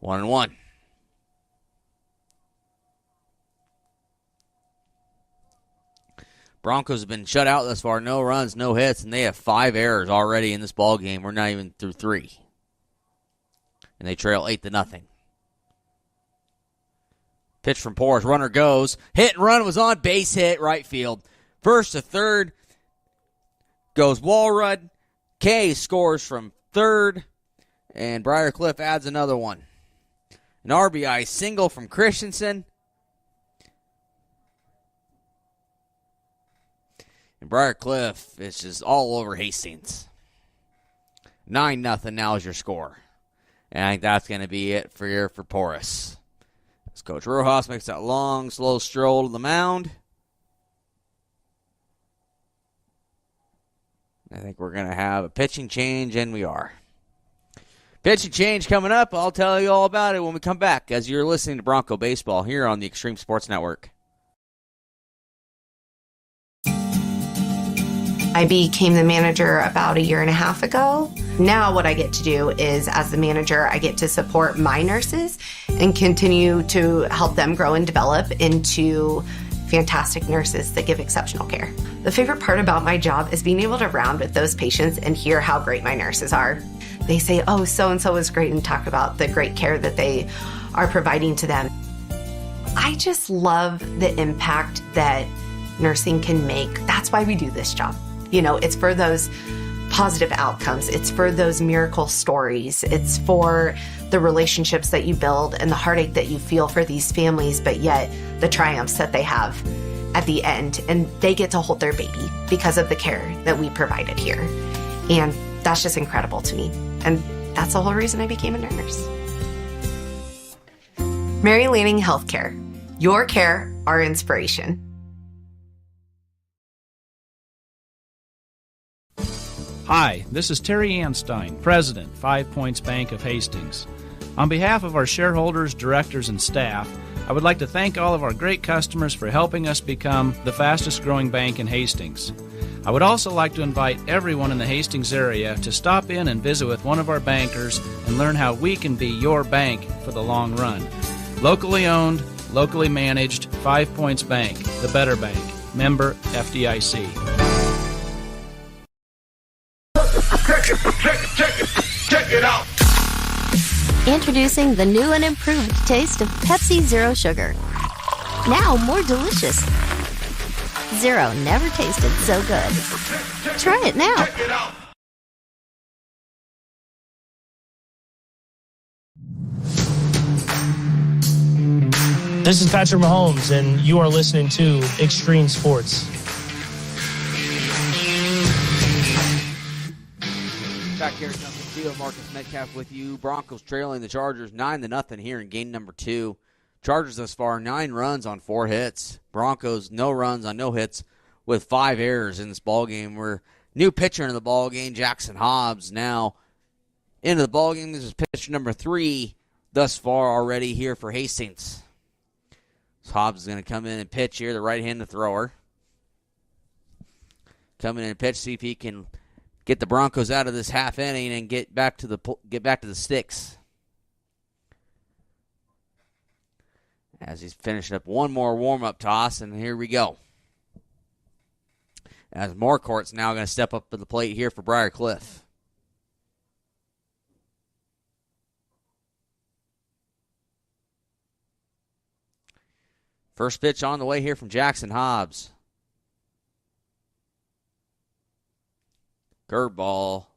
1-1. Broncos have been shut out thus far. No runs, no hits, and they have 5 errors already in this ball game. We're not even through 3. And they trail 8-0. Pitch from Porras. Runner goes. Hit and run was on. Base hit, right field. First to third goes Walrud. Kay scores from third. And Briarcliff adds another one. An RBI single from Christensen. And Briarcliff is just all over Hastings. 9-0 now is your score. And I think that's going to be it for Porras. As Coach Rojas makes that long, slow stroll to the mound. I think we're going to have a pitching change, and we are. Pitching change coming up. I'll tell you all about it when we come back as you're listening to Bronco Baseball here on the Extreme Sports Network. I became the manager about 1.5 years ago. Now what I get to do is, as the manager, I get to support my nurses and continue to help them grow and develop into fantastic nurses that give exceptional care. The favorite part about my job is being able to round with those patients and hear how great my nurses are. They say, oh, so-and-so is great, and talk about the great care that they are providing to them. I just love the impact that nursing can make. That's why we do this job. You know, it's for those positive outcomes. It's for those miracle stories. It's for the relationships that you build and the heartache that you feel for these families, but yet the triumphs that they have at the end. And they get to hold their baby because of the care that we provided here. And that's just incredible to me. And that's the whole reason I became a nurse. Mary Lanning Healthcare. Your care, our inspiration. Hi, this is Terry Anstein, President, 5 Points Bank of Hastings. On behalf of our shareholders, directors, and staff, I would like to thank all of our great customers for helping us become the fastest growing bank in Hastings. I would also like to invite everyone in the Hastings area to stop in and visit with one of our bankers and learn how we can be your bank for the long run. Locally owned, locally managed, 5 Points Bank, the better bank. Member FDIC. Check it out. Introducing the new and improved taste of Pepsi Zero Sugar. Now more delicious. Zero never tasted so good. Try it now. This is Patrick Mahomes, and you are listening to Extreme Sports. Back here at Junction Field, Marcus Metcalf with you. Broncos trailing the Chargers 9-0 here in game number 2. Chargers thus far 9 runs on 4 hits. Broncos no runs on no hits with 5 errors in this ball game. We're new pitcher into the ball game, Jackson Hobbs, now into the ball game. This is pitcher number 3 thus far already here for Hastings. So Hobbs is going to come in and pitch here, the right-handed thrower. Come in and pitch, see if he can get the Broncos out of this half inning and get back to the sticks. As he's finishing up one more warm-up toss, and here we go. As Marquardt's now going to step up to the plate here for Briarcliff. First pitch on the way here from Jackson Hobbs. Curveball,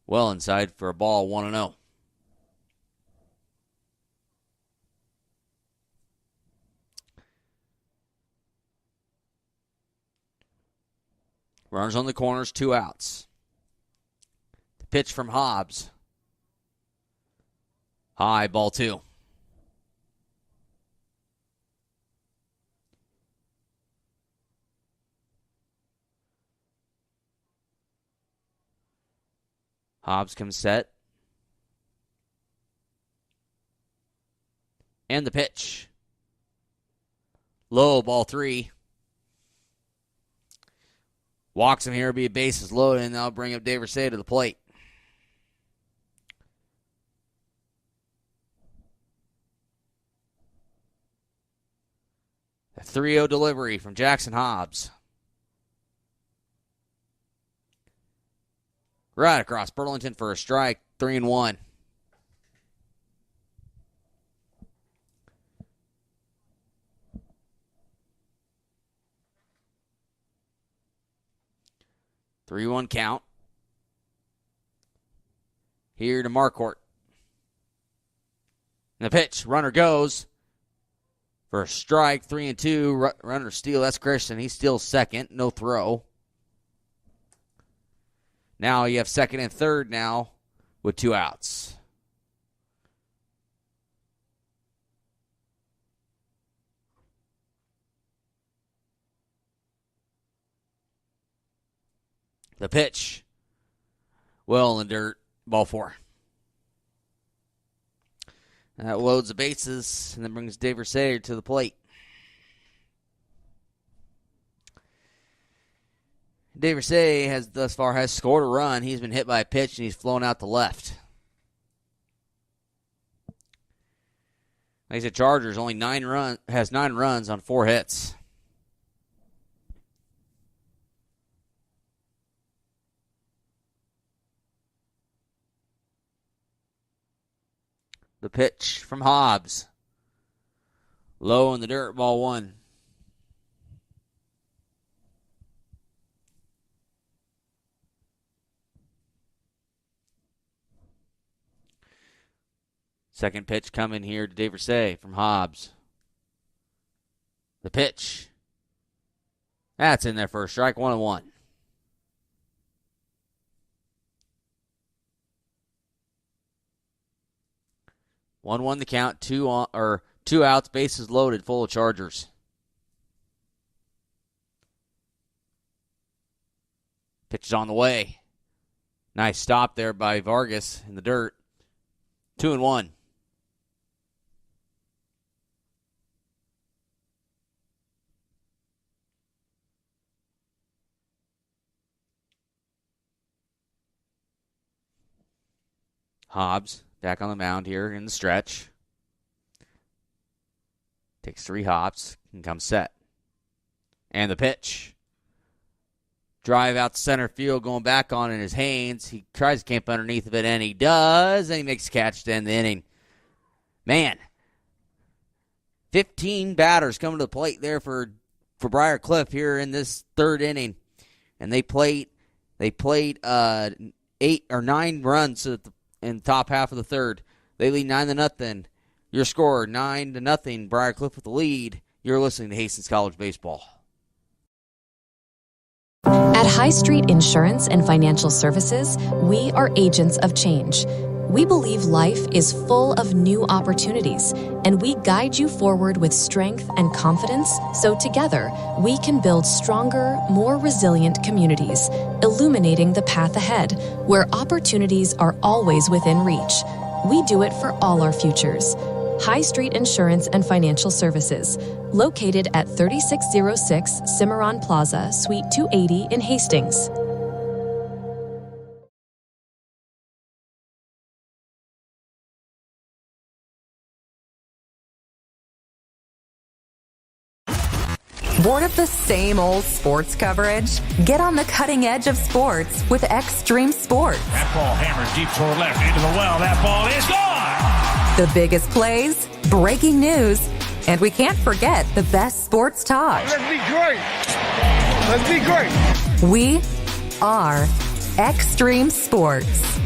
well inside for a ball, 1-0. Runners on the corners, 2 outs. The pitch from Hobbs. High, ball 2. Hobbs comes set. And the pitch. Low, ball 3. Walks him here, be a bases loaded, and they'll bring up Dave Versay to the plate. A 3-0 delivery from Jackson Hobbs. Right across Burlington for a strike, 3-1. Three-one count. Here to Marquardt. And the pitch, runner goes for a strike, 3-2. Runner steal, that's Christian. He's still second, no throw. Now you have second and third now with 2 outs. The pitch. Well in the dirt. Ball 4. That loads the bases and then brings Dave Versay to the plate. Dave Versay has thus far scored a run. He's been hit by a pitch and he's flown out to left. Like I said, Chargers only 9 runs on 4 hits. The pitch from Hobbs. Low in the dirt, ball 1. Second pitch coming here to Dave Versay from Hobbs. The pitch. That's in there for a strike, 1-1. One the count, 2 outs, bases loaded, full of Chargers. Pitch is on the way. Nice stop there by Vargas in the dirt. 2-1. Hobbs back on the mound here in the stretch. Takes 3 hops and comes set. And the pitch. Drive out to center field, going back on in his Haynes. He tries to camp underneath of it, and he does. And he makes a catch to end the inning. Man, 15 batters coming to the plate there for Briar Cliff here in this 3rd inning. And they played 8 or 9 runs in the top half of the 3rd. They lead 9-0. Your score, 9-0. Briar Cliff with the lead. You're listening to Hastings College Baseball. At High Street Insurance and Financial Services, we are agents of change. We believe life is full of new opportunities, and we guide you forward with strength and confidence so together we can build stronger, more resilient communities, illuminating the path ahead where opportunities are always within reach. We do it for all our futures. High Street Insurance and Financial Services, located at 3606 Cimarron Plaza, Suite 280 in Hastings. Bored of the same old sports coverage? Get on the cutting edge of sports with Extreme Sports. That ball hammered deep toward left into the well. That ball is gone. The biggest plays, breaking news, and we can't forget the best sports talk. Let's be great. Let's be great. We are Extreme Sports.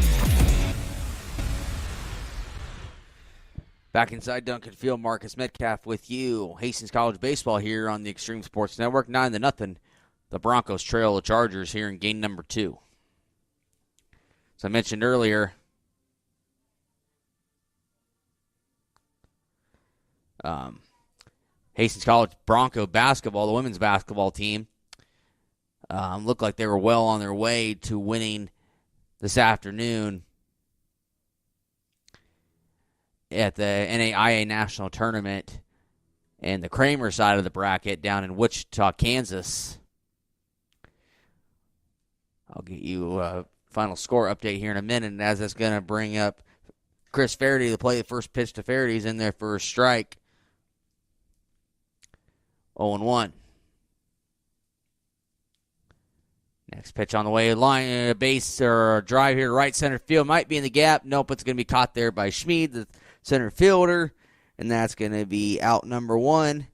Back inside Duncan Field, Marcus Metcalf with you. Hastings College Baseball here on the Extreme Sports Network. 9-0. The Broncos trail the Chargers here in game number 2. As I mentioned earlier, Hastings College Bronco basketball, the women's basketball team, looked like they were well on their way to winning this afternoon at the NAIA National Tournament and the Kramer side of the bracket down in Wichita, Kansas. I'll get you a final score update here in a minute, and as that's going to bring up Chris Faraday to play the first pitch to Faraday. He's in there for a strike. 0-1. Next pitch on the way, line base or drive here to right center field. Might be in the gap. Nope, it's going to be caught there by Schmid, the center fielder. And that's going to be out number 1.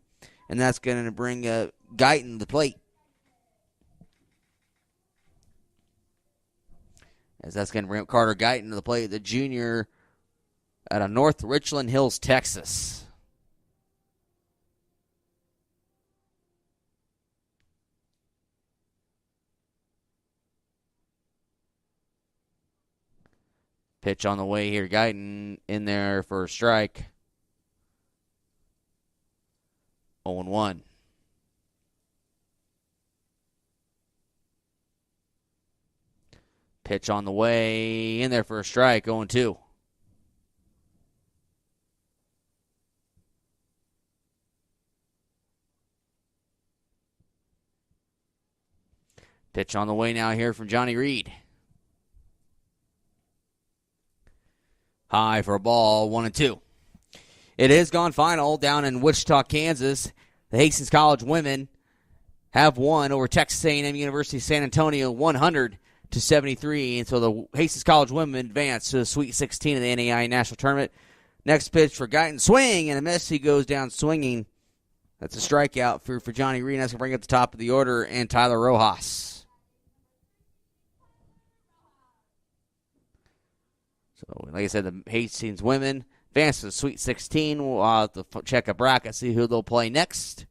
And that's going to bring Guyton to the plate. As that's going to bring up Carter Guyton to the plate, the junior out of North Richland Hills, Texas. Pitch on the way here. Guyton in there for a strike. 0-1. Pitch on the way. In there for a strike. 0-2. Pitch on the way now here from Johnny Reed. High for a ball, 1-2. It is gone final down in Wichita, Kansas. The Hastings College women have won over Texas A&M University San Antonio 100-73. And so the Hastings College women advance to the Sweet 16 of the NAIA National Tournament. Next pitch for Guyton, swing and a miss. He goes down swinging. That's a strikeout for Johnny Reed. That's going to bring up the top of the order and Tyler Rojas. So, like I said, the Hastings women advance to the Sweet 16. We'll have to check a bracket, see who they'll play next.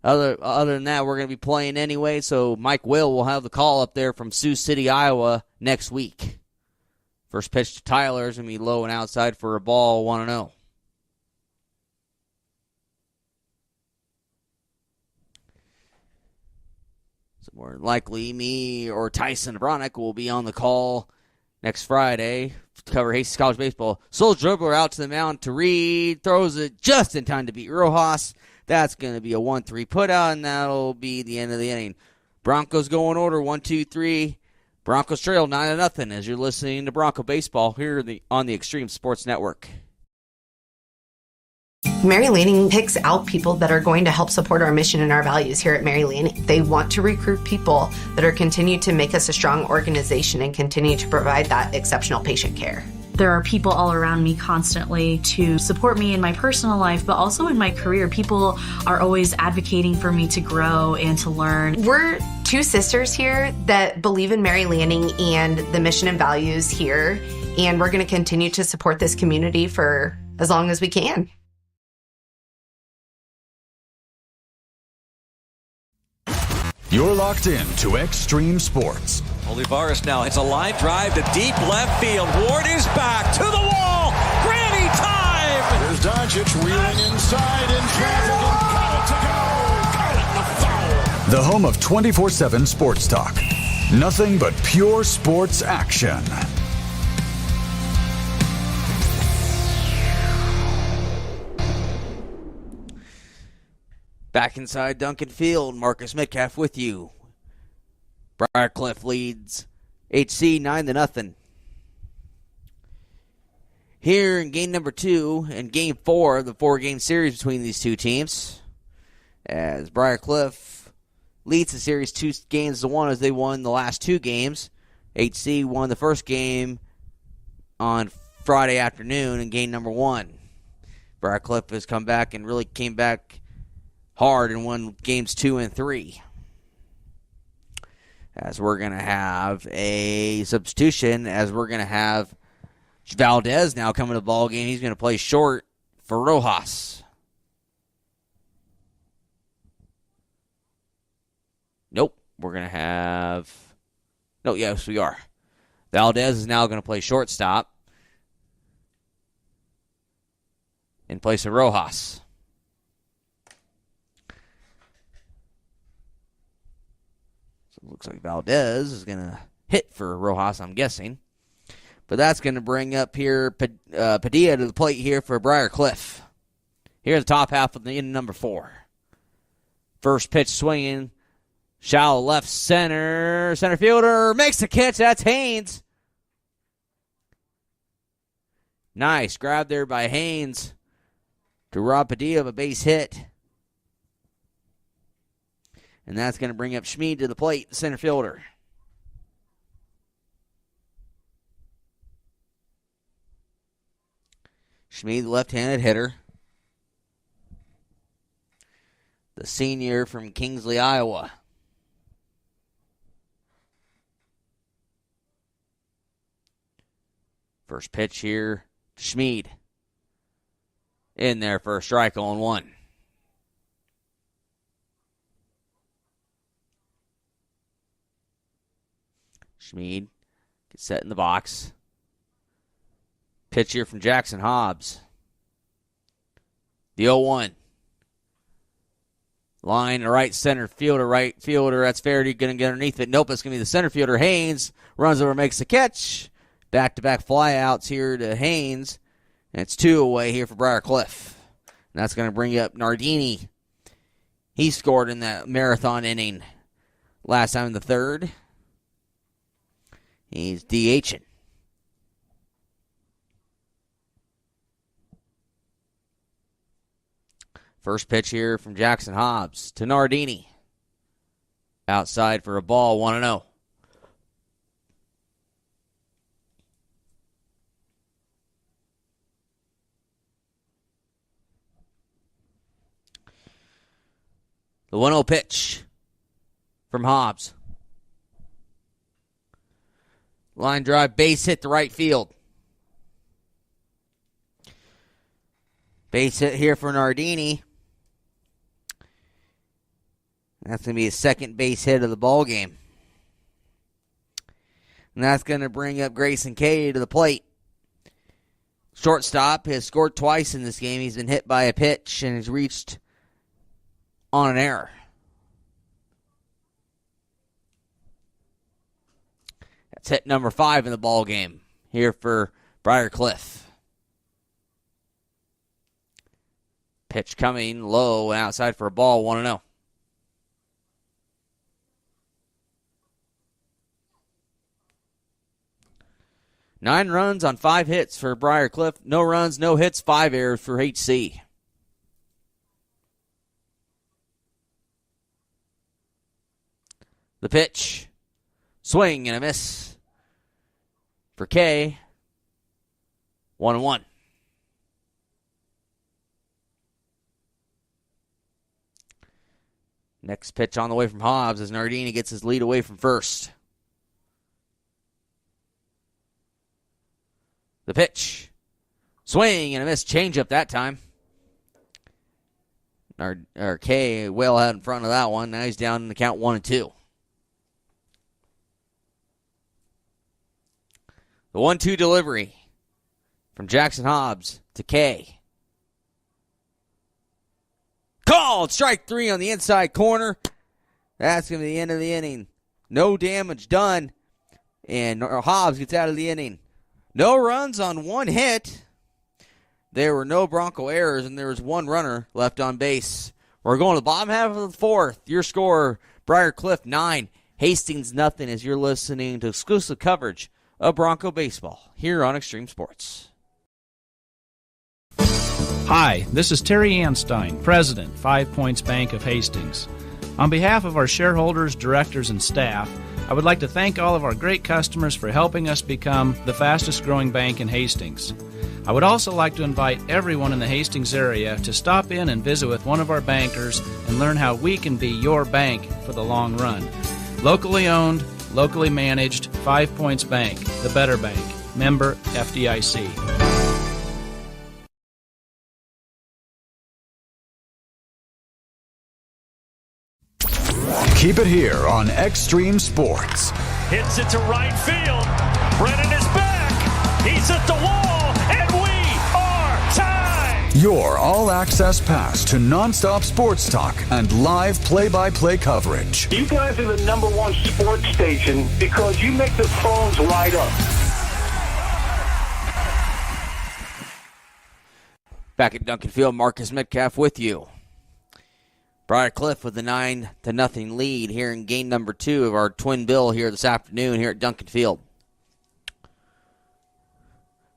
Other than that, we're going to be playing anyway, so Mike will have the call up there from Sioux City, Iowa next week. First pitch to Tyler is going to be low and outside for a ball, 1-0. So more than likely, me or Tyson Bronick will be on the call next Friday to cover Hastings College baseball. Sole dribbler out to the mound to Reed. Throws it just in time to beat Rojas. That's going to be a 1-3 putout, and that'll be the end of the inning. Broncos go in order, 1-2-3. Broncos trail 9-0 as you're listening to Bronco Baseball here on the Extreme Sports Network. Mary Lanning picks out people that are going to help support our mission and our values here at Mary Lanning. They want to recruit people that are continue to make us a strong organization and continue to provide that exceptional patient care. There are people all around me constantly to support me in my personal life, but also in my career. People are always advocating for me to grow and to learn. We're two sisters here that believe in Mary Lanning and the mission and values here, and we're going to continue to support this community for as long as we can. You're locked in to Extreme Sports. Olivares now hits a line drive to deep left field. Ward is back to the wall. Granny time! There's Doncic wheeling inside in traffic and got it to go. Got it in the foul. The home of 24/7 Sports Talk. Nothing but pure sports action. Back inside Duncan Field, Marcus Metcalf with you. Briarcliff leads HC 9-0. Here in game number 2 and game 4 of the 4-game series between these two teams, as Briarcliff leads the series 2-1 as they won the last 2 games. HC won the first game on Friday afternoon in game number 1. Briarcliff has come back and really came back hard and won games 2 and 3. As we're going to have a substitution, as we're going to have Valdez now coming to the ball game. He's going to play short for Rojas. Nope. We're going to have... No, yes, we are. Valdez is now going to play shortstop in place of Rojas. Looks like Valdez is going to hit for Rojas, I'm guessing. But that's going to bring up here Padilla to the plate here for Briarcliff. Here's the top half of the inning number 4. First pitch swinging. Shallow left center. Center fielder makes the catch. That's Haynes. Nice grab there by Haynes to rob Padilla of a base hit. And that's going to bring up Schmid to the plate, the center fielder. Schmid, the left-handed hitter. The senior from Kingsley, Iowa. First pitch here to Schmid. In there for a strike on 1. Schmid gets set in the box. Pitch here from Jackson Hobbs. The 0-1. Line to right center fielder, right fielder. That's Faraday going to get underneath it. Nope, it's going to be the center fielder. Haynes runs over, makes the catch. Back-to-back flyouts here to Haynes. And it's 2 away here for Briarcliff. And that's going to bring up Nardini. He scored in that marathon inning last time in the 3rd. He's DHing. First pitch here from Jackson Hobbs to Nardini. Outside for a ball, 1-0. The 1-0 pitch from Hobbs. Line drive, base hit to right field. Base hit here for Nardini. That's going to be his second base hit of the ball game. And that's going to bring up Grayson Kay to the plate. Shortstop has scored twice in this game. He's been hit by a pitch and has reached on an error. That's hit number 5 in the ball game here for Briarcliff. Pitch coming low and outside for a ball, 1-0. Nine runs on 5 hits for Briarcliff. No runs, no hits, 5 errors for HC. The pitch. Swing and a miss for Kay. 1-1. Next pitch on the way from Hobbs as Nardini gets his lead away from first. The pitch. Swing and a miss. Changeup that time. Kay well out in front of that one. Now he's down in the count 1-2. The 1-2 delivery from Jackson Hobbs to Kay. Called. Strike 3 on the inside corner. That's going to be the end of the inning. No damage done. And Hobbs gets out of the inning. No runs on 1 hit. There were no Bronco errors, and there was 1 runner left on base. We're going to the bottom half of the 4th. Your score, Briarcliff 9, Hastings nothing, as you're listening to exclusive coverage of Bronco baseball here on Extreme Sports. Hi, this is Terry Anstein, President, 5 Points Bank of Hastings. On behalf of our shareholders, directors, and staff, I would like to thank all of our great customers for helping us become the fastest growing bank in Hastings. I would also like to invite everyone in the Hastings area to stop in and visit with one of our bankers and learn how we can be your bank for the long run. Locally owned, locally managed, 5 Points Bank, the better bank. Member FDIC. Keep it here on Extreme Sports. Hits it to right field. Brennan is back. He's at the wall, and we are tied. Your all-access pass to nonstop sports talk and live play-by-play coverage. You guys are the #1 sports station because you make the phones light up. Back at Duncan Field, Marcus Metcalf with you. Briar Cliff with a 9-0 lead here in game number 2 of our twin bill here this afternoon here at Duncan Field.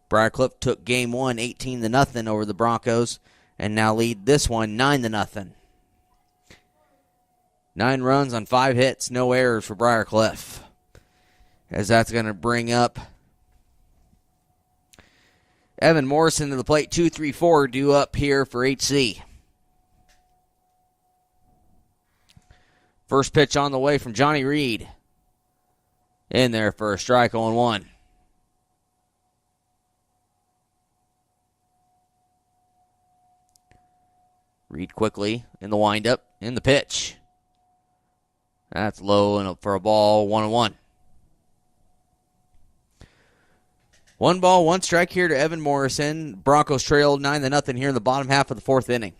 Briar Cliff took game 1 18-0 over the Broncos and now lead this one 9-0. 9 runs on 5 hits, no errors for Briar Cliff. As that's going to bring up Evan Morrison to the plate, 2-3-4 due up here for HC. First pitch on the way from Johnny Reed. In there for a strike, 0-1. Reed quickly in the windup, in the pitch. That's low and up for a ball, 1-1. 1 ball, 1 strike here to Evan Morrison. Broncos trailed 9-0 here in the bottom half of the 4th inning.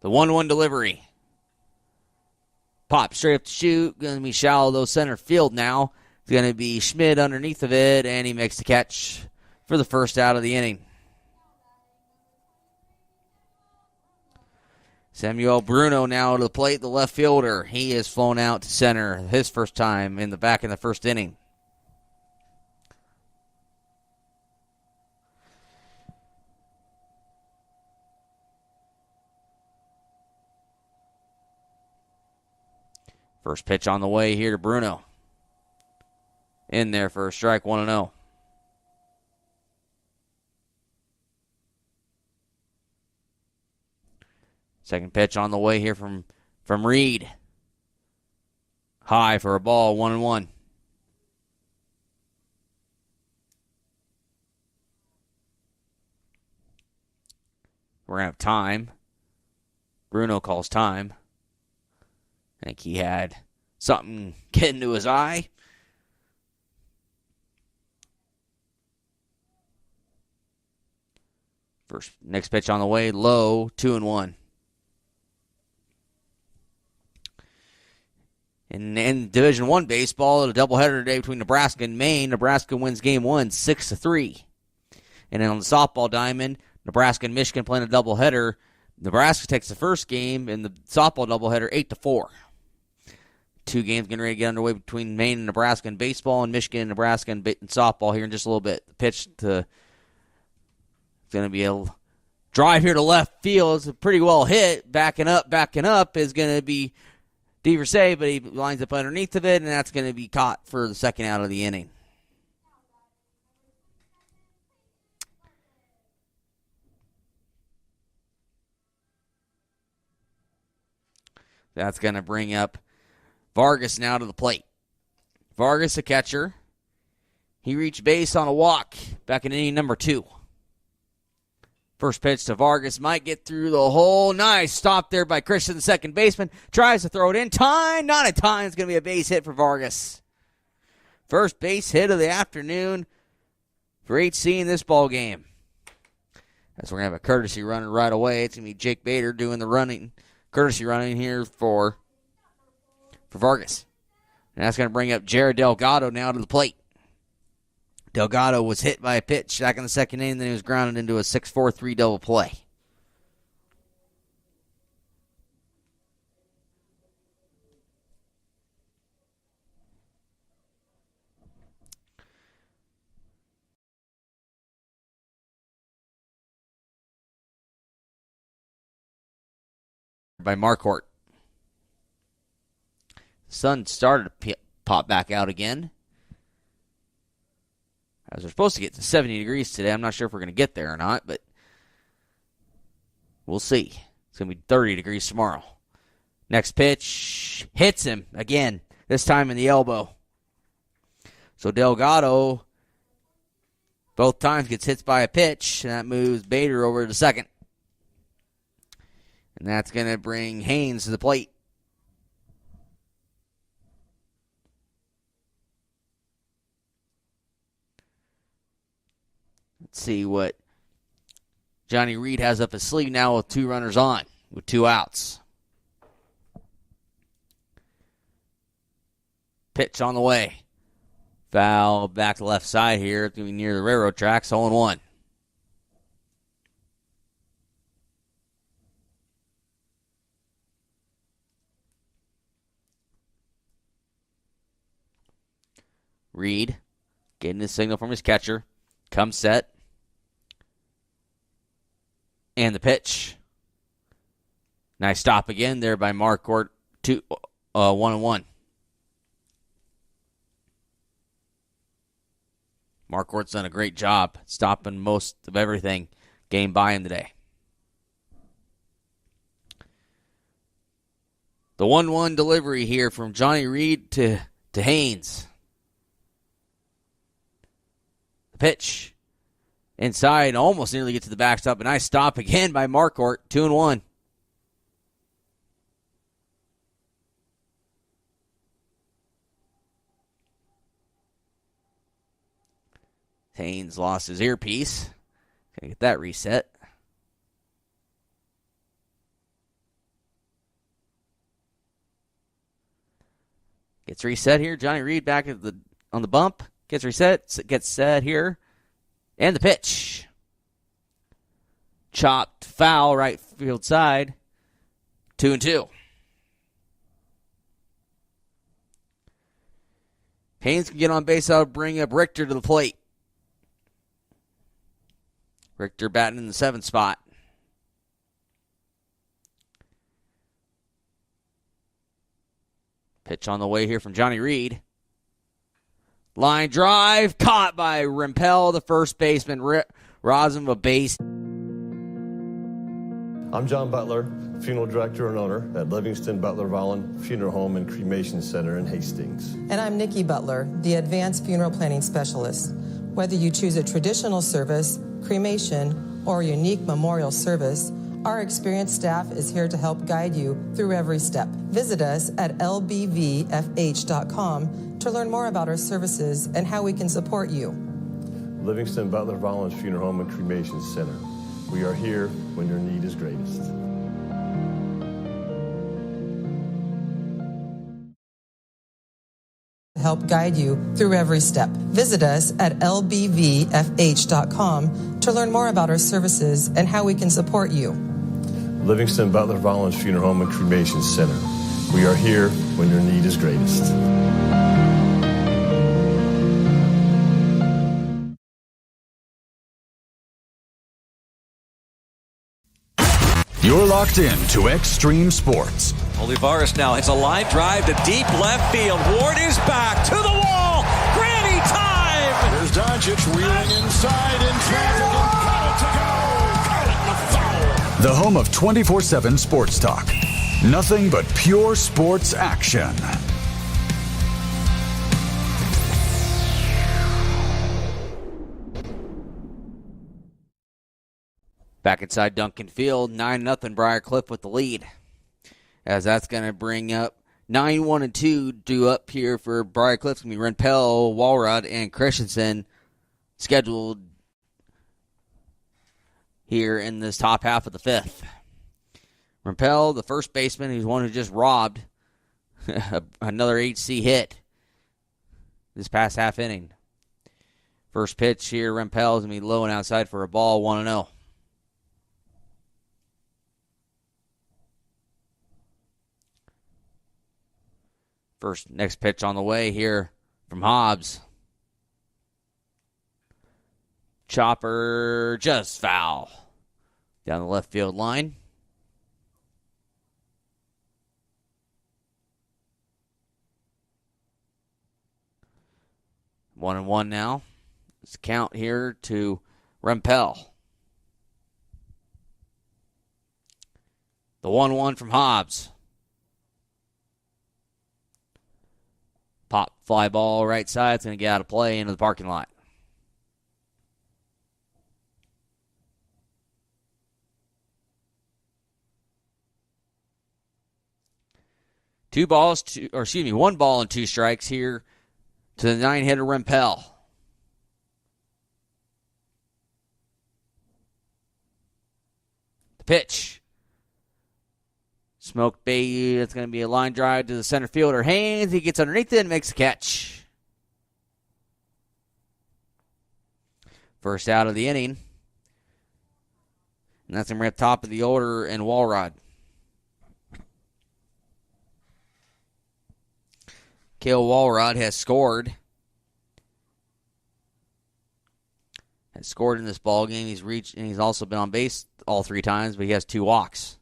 The 1-1 delivery. Pop straight up the chute. Going to be shallow, though, center field now. It's going to be Schmidt underneath of it, and he makes the catch for the first out of the inning. Samuel Bruno now to the plate, the left fielder. He is flown out to center his first time in the back in the first inning. First pitch on the way here to Bruno. In there for a strike, 1-0. Second pitch on the way here from Reed. High for a ball, 1-1. We're going to have time. Bruno calls time. I think he had something get into his eye. Next pitch on the way, low, 2-1. In Division I baseball, a doubleheader today between Nebraska and Maine. Nebraska wins game 1, 6-3. And then on the softball diamond, Nebraska and Michigan playing a doubleheader. Nebraska takes the first game in the softball doubleheader, 8-4. 2 games getting ready to get underway between Maine and Nebraska in baseball, and Michigan and Nebraska in softball here in just a little bit. The pitch to it's going to be a drive here to left field. It's a pretty well hit. Backing up is going to be DeVersay, but he lines up underneath of it, and that's going to be caught for the second out of the inning. That's going to bring up Vargas now to the plate. Vargas, a catcher. He reached base on a walk back in inning number 2. First pitch to Vargas might get through the hole. Nice stop there by Christian, the second baseman. Tries to throw it in. Time, not in time. It's going to be a base hit for Vargas. First base hit of the afternoon for HC in this ball game. As we're going to have a courtesy runner right away. It's going to be Jake Bader doing the running, courtesy running here for Vargas. And that's going to bring up Jared Delgado now to the plate. Delgado was hit by a pitch back in the second inning, then he was grounded into a 6-4-3 double play. By Marquardt. The sun started to pop back out again. As we're supposed to get to 70 degrees today. I'm not sure if we're going to get there or not, but we'll see. It's going to be 30 degrees tomorrow. Next pitch hits him again, this time in the elbow. So Delgado both times gets hit by a pitch, and that moves Bader over to second. And that's going to bring Haynes to the plate. Let's see what Johnny Reed has up his sleeve now with 2 runners on, with 2 outs. Pitch on the way. Foul back to left side here. It's going to be near the railroad tracks. 0-1. Reed getting the signal from his catcher. Comes set. And the pitch. Nice stop again there by Marquardt. 1-1. Marquardt's done a great job stopping most of everything game by him today. The 1-1 delivery here from Johnny Reed to Haynes. The pitch inside, almost nearly gets to the backstop. A nice stop again by Marquardt. 2-1. Haynes lost his earpiece. Gonna get that reset. Gets reset here. Johnny Reed back on the bump. Gets reset. Gets set here. And the pitch. Chopped foul right field side. 2-2. Haynes can get on base. I'll bring up Richter to the plate. Richter batting in the 7th spot. Pitch on the way here from Johnny Reed. Line drive, caught by Rempel, the first baseman. Robs him a base. I'm John Butler, funeral director and owner at Livingston Butler Vollen Funeral Home and Cremation Center in Hastings. And I'm Nikki Butler, the advanced funeral planning specialist. Whether you choose a traditional service, cremation, or a unique memorial service, our experienced staff is here to help guide you through every step. Visit us at lbvfh.com to learn more about our services and how we can support you. Livingston Butler Vollen Funeral Home and Cremation Center. We are here when your need is greatest. Help guide you through every step. Visit us at lbvfh.com to learn more about our services and how we can support you. Livingston Butler Vollen Funeral Home and Cremation Center. We are here when your need is greatest. You're locked in to Extreme Sports. Olivares now hits a line drive to deep left field. Ward is back to the wall. Granny time! There's Doncic wheeling inside in traffic and got it to go. Got it, the foul. The home of 24/7 Sports Talk. Nothing but pure sports action. Back inside Duncan Field, 9-0 Briarcliff with the lead. As that's going to bring up 9-1-2 due up here for Briarcliff. It's going to be Rempel, Walrod, and Christensen scheduled here in this top half of the 5th. Rempel, the first baseman, he's one who just robbed another HC hit this past half inning. First pitch here, Rempel is going to be low and outside for a ball, 1-0. Next pitch on the way here from Hobbs. Chopper just foul. Down the left field line. 1-1 now. Let's count here to Rempel. The 1-1 from Hobbs. Pop fly ball right side. It's going to get out of play into the parking lot. One ball and 2 strikes here to the 9-hitter Rempel. The pitch. Smoked bait. It's going to be a line drive to the center fielder, Haynes. He gets underneath it and makes a catch. First out of the inning. And that's going to bring up top of the order and Walrod. Cale Walrod has scored. Has scored in this ball game. He's also been on base all 3 times, but he has 2 walks.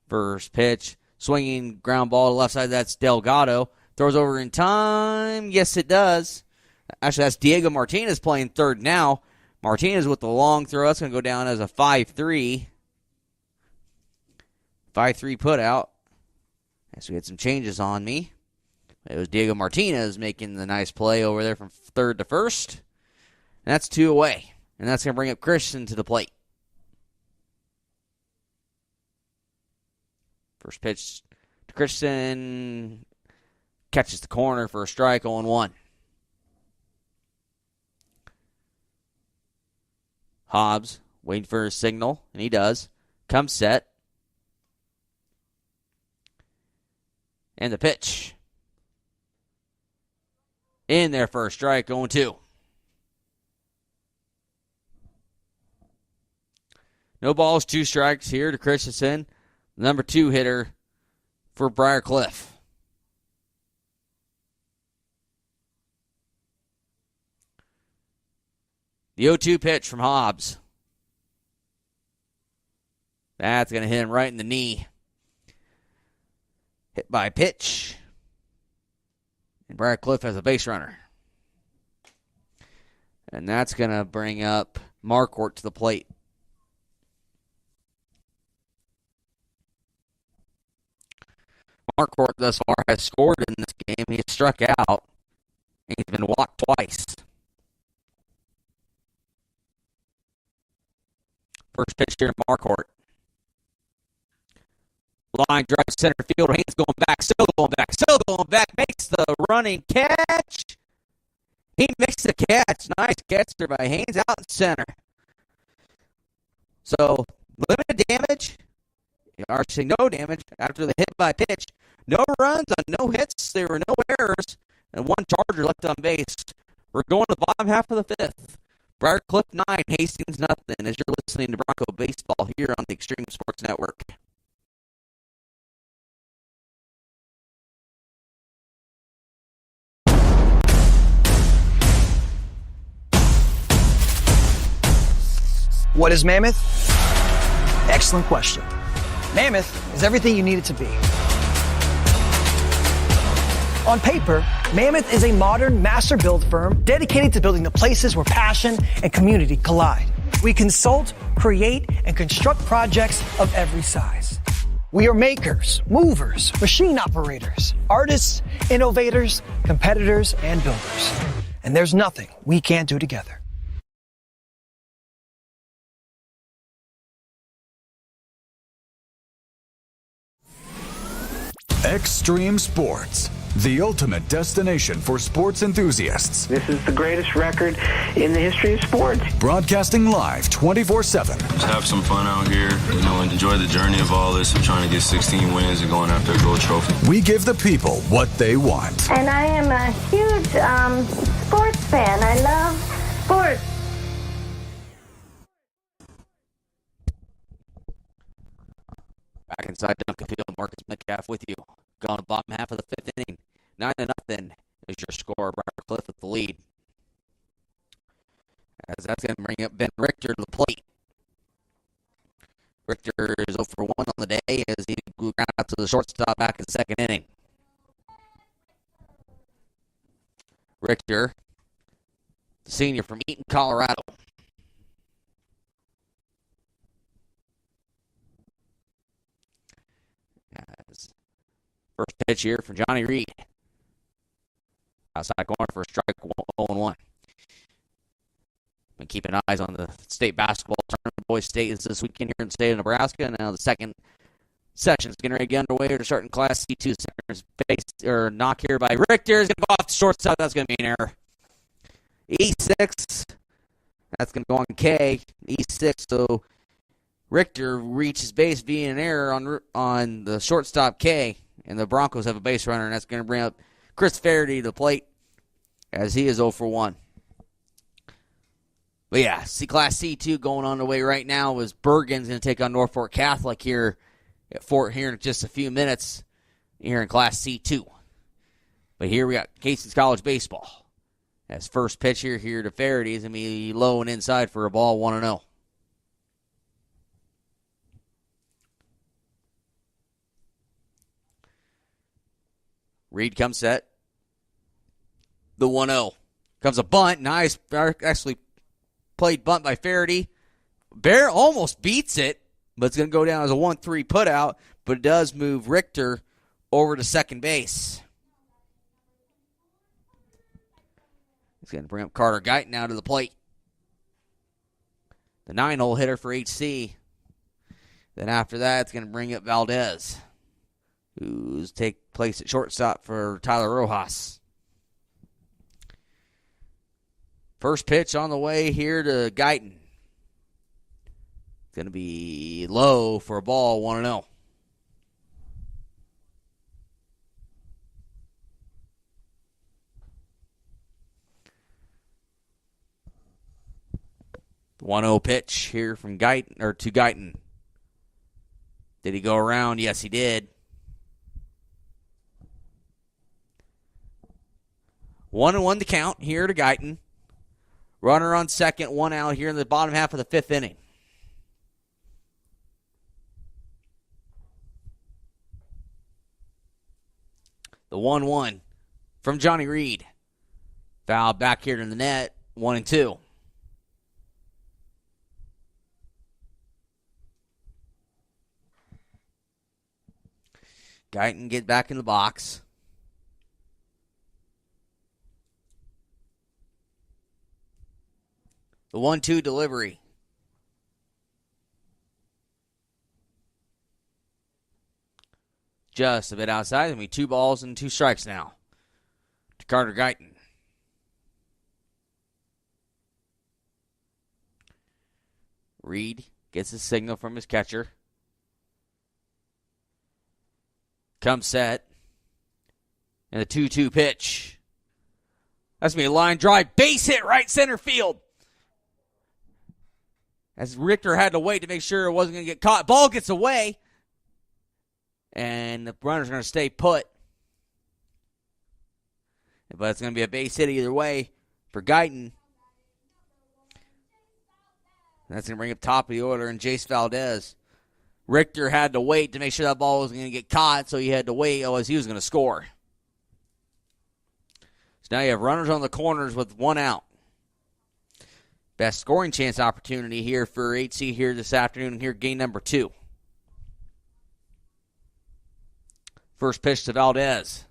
First pitch, swinging ground ball to the left side. That's Delgado. Throws over in time. Yes, it does. Actually, that's Diego Martinez playing third now. Martinez with the long throw. That's going to go down as a 5-3. 5-3 put out. As we had some changes on me. It was Diego Martinez making the nice play over there from third to first. And that's 2 away. And that's going to bring up Christian to the plate. First pitch to Christian. Catches the corner for a strike, 0-1. Hobbs waiting for a signal, and he does. Comes set. And the pitch. In there for a strike, 0-2. No balls, 2 strikes here to Christensen, number 2 hitter for Briarcliff. The 0-2 pitch from Hobbs. That's going to hit him right in the knee. Hit by pitch. And Briarcliff has a base runner. And that's going to bring up Marquardt to the plate. Marquardt thus far has scored in this game. He has struck out. And he's been walked twice. First pitch here, Marquardt. Line drive center fielder. Haynes going back, still going back. Makes the running catch. He makes the catch. Nice catch there by Haynes out in center. So, limited damage. Or say no damage after the hit by pitch. No runs on no hits. There were no errors. And 1 Charger left on base. We're going to the bottom half of the 5th. Briarcliff 9, Hastings nothing. As you're listening to Bronco Baseball here on the Extreme Sports Network. What is Mammoth? Excellent question. Mammoth is everything you need it to be. On paper, Mammoth is a modern master build firm dedicated to building the places where passion and community collide. We consult, create, and construct projects of every size. We are makers, movers, machine operators, artists, innovators, competitors, and builders. And there's nothing we can't do together. Extreme Sports, the ultimate destination for sports enthusiasts. This is the greatest record in the history of sports. Broadcasting live 24/7. Just have some fun out here, and enjoy the journey of all this of trying to get 16 wins and going after a gold trophy. We give the people what they want. And I am a huge sports fan. I love sports. Back inside Duncan Field, Marcus Metcalf with you. Gone the bottom half of the 5th inning. 9-0 is your score. Briarcliff with the lead. As that's going to bring up Ben Richter to the plate. Richter is 0 for 1 on the day as he got out to the shortstop back in the 2nd inning. Richter, the senior from Eaton, Colorado. First pitch here from Johnny Reed. Outside corner for a strike, 0-1. Been keeping eyes on the state basketball tournament. Boys State is this weekend here in the state of Nebraska. Now the second section is getting ready to get underway. They're starting Class C2. Second base or knock here by Richter. Is going to go off the shortstop. That's going to be an error. E6. That's going to go on K. E6. So Richter reaches base via an error on the shortstop K, and the Broncos have a base runner, and that's going to bring up Chris Faraday to the plate as he is 0 for 1. But yeah, Class C2 going on the way right now is Bergen's going to take on Norfolk Catholic here at Fort here in just a few minutes here in Class C2. But here we got Casey's College baseball. As first pitch here to Faraday is going to be low and inside for a ball, 1-0. Reed comes set. The 1-0. Comes a bunt. Nice. Actually played bunt by Faraday. Bear almost beats it, but it's going to go down as a 1-3 putout, but it does move Richter over to second base. He's going to bring up Carter Guyton now to the plate. The 9-hole hitter for HC. Then after that, it's going to bring up Valdez, who's take place at shortstop for Tyler Rojas. First pitch on the way here to Guyton. It's going to be low for a ball, 1-0. The 1-0 pitch here from Guyton, or to Guyton. Did he go around? Yes, he did. 1-1 to count here to Guyton. Runner on second, 1 out here in the bottom half of the 5th inning. The 1-1 from Johnny Reed. Foul back here to the net, 1-2. Guyton get back in the box. The 1-2 delivery. Just a bit outside. It'll be 2 balls and 2 strikes now to Carter Guyton. Reed gets a signal from his catcher. Comes set. And the 2-2 pitch. That's going to be a line drive. Base hit right center field. As Richter had to wait to make sure it wasn't going to get caught. Ball gets away. And the runner's going to stay put. But it's going to be a base hit either way for Guyton. That's going to bring up top of the order and Jace Valdez. Richter had to wait to make sure that ball wasn't going to get caught, so he had to wait as he was going to score. So now you have runners on the corners with 1 out. Best scoring chance opportunity here for HC here this afternoon, here game number 2. First pitch to Valdez.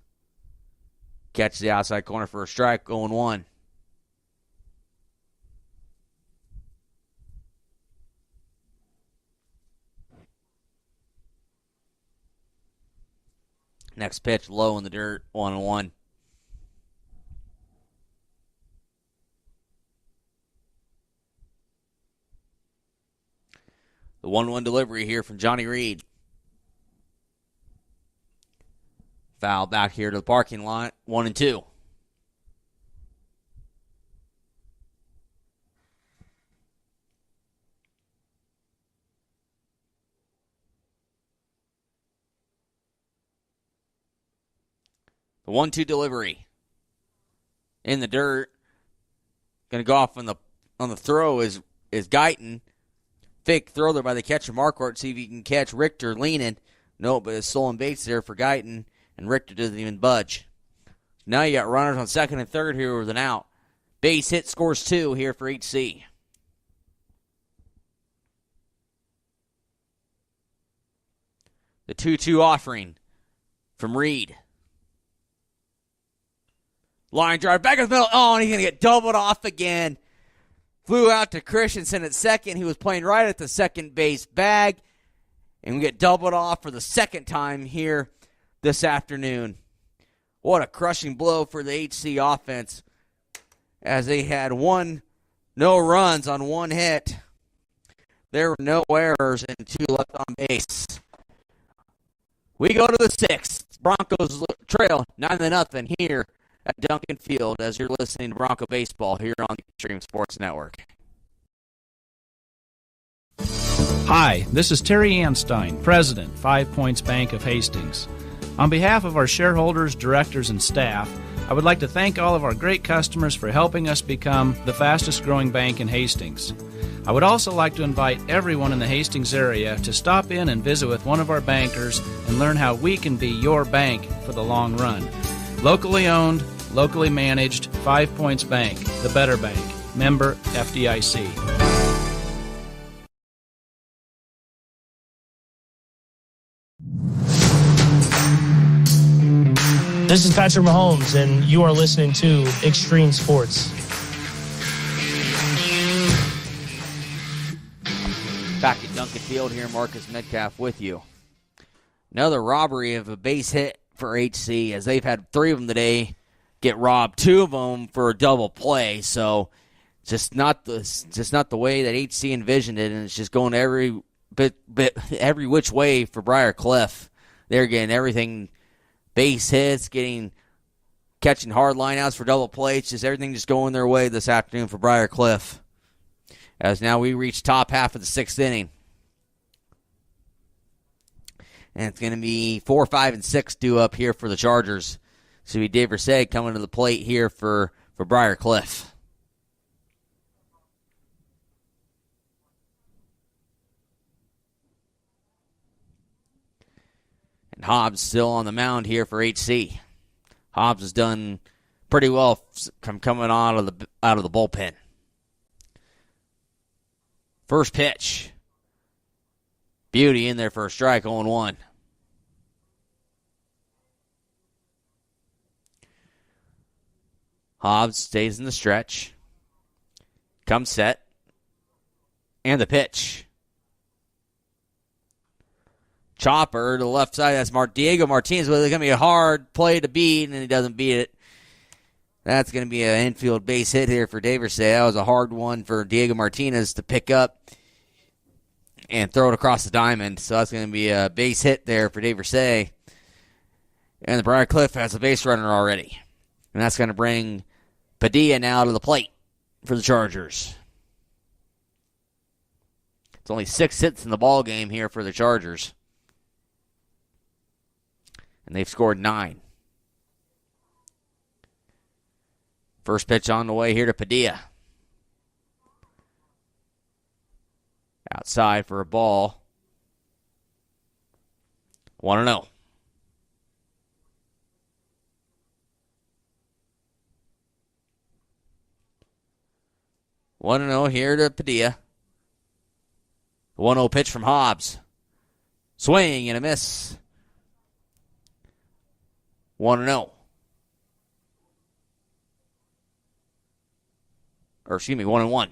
Catches the outside corner for a strike, 0-1. Next pitch, low in the dirt, 1-1. The 1-1 delivery here from Johnny Reed. Foul back here to the parking lot, 1-2. The 1-2 delivery in the dirt. Going to go off on the throw is Guyton. Fake throw there by the catcher Marquardt. See if he can catch Richter leaning. No, but it's stolen base there for Guyton, and Richter doesn't even budge. Now you got runners on second and third here with an out. Base hit, scores 2 here for HC. The 2-2 offering from Reed. Line drive back in the middle. Oh, and he's going to get doubled off again. Flew out to Christensen at second. He was playing right at the second base bag. And we get doubled off for the second time here this afternoon. What a crushing blow for the HC offense as they had no runs on 1 hit. There were no errors and 2 left on base. We go to the 6th. Broncos trail 9-0 here at Duncan Field as you're listening to Bronco Baseball here on the Extreme Sports Network. Hi, this is Terry Anstein, President, 5 Points Bank of Hastings. On behalf of our shareholders, directors, and staff, I would like to thank all of our great customers for helping us become the fastest growing bank in Hastings. I would also like to invite everyone in the Hastings area to stop in and visit with one of our bankers and learn how we can be your bank for the long run. Locally owned, locally managed, 5 Points Bank, the better bank. Member FDIC. This is Patrick Mahomes, and you are listening to Extreme Sports. Back at Duncan Field here, Marcus Metcalf with you. Another robbery of a base hit for HC, as they've had 3 of them today get robbed, 2 of them for a double play. So just not the way that HC envisioned it, and it's just going every which way for Briar Cliff. They're getting everything. Base hits, catching hard lineouts for double plays, just everything just going their way this afternoon for Briar Cliff. As now we reach top half of the 6th inning. And it's going to be 4, 5, and 6 due up here for the Chargers. So Dave Versay coming to the plate here for Briar Cliff. And Hobbs still on the mound here for HC. Hobbs has done pretty well coming out of the bullpen. First pitch. Beauty in there for a strike, 0-1. Hobbs stays in the stretch. Comes set. And the pitch. Chopper to the left side. That's Diego Martinez. Well, it's going to be a hard play to beat, and he doesn't beat it. That's going to be an infield base hit here for Dave Versay. That was a hard one for Diego Martinez to pick up and throw it across the diamond. So that's going to be a base hit there for Dave Versay. And the Briar Cliff has a base runner already. And that's going to bring Padilla now to the plate for the Chargers. It's only 6 hits in the ball game here for the Chargers. And they've scored 9. First pitch on the way here to Padilla. Outside for a ball. 1-0. Here to Padilla. 1-0 pitch from Hobbs. Swing and a miss. 1-0. Or excuse me, 1-1.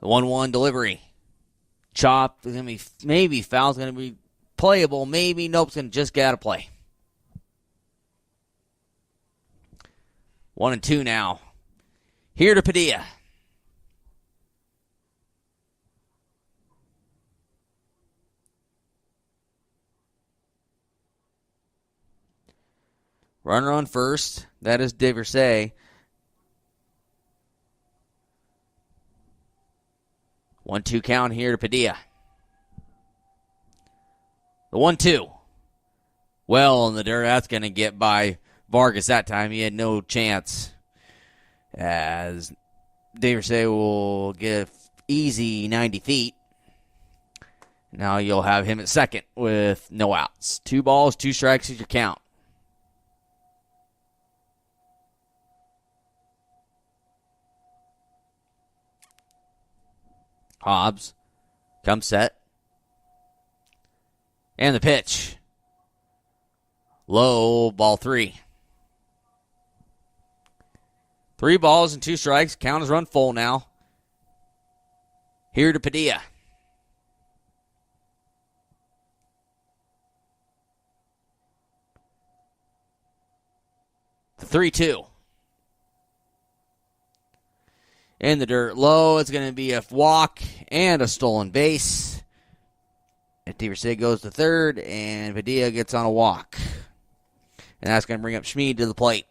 The 1-1 delivery. Chop. It's going to be maybe foul's going to be playable. Maybe nope. It's going to just get out of play. 1-2 now. Here to Padilla. Runner on first. That is Dave Versay. 1-2 count here to Padilla. The 1-2. Well in the dirt. That's going to get by Vargas that time. He had no chance. As Dave Versay will get easy 90 feet. Now you'll have him at second with no outs. 2 balls, 2 strikes is your count. Hobbs comes set. And the pitch. Low, ball 3. 3 balls and 2 strikes. Count is run full now. Here to Padilla. The 3-2. In the dirt low, it's going to be a walk and a stolen base. And Diversay goes to third, and Padilla gets on a walk. And that's going to bring up Schmid to the plate.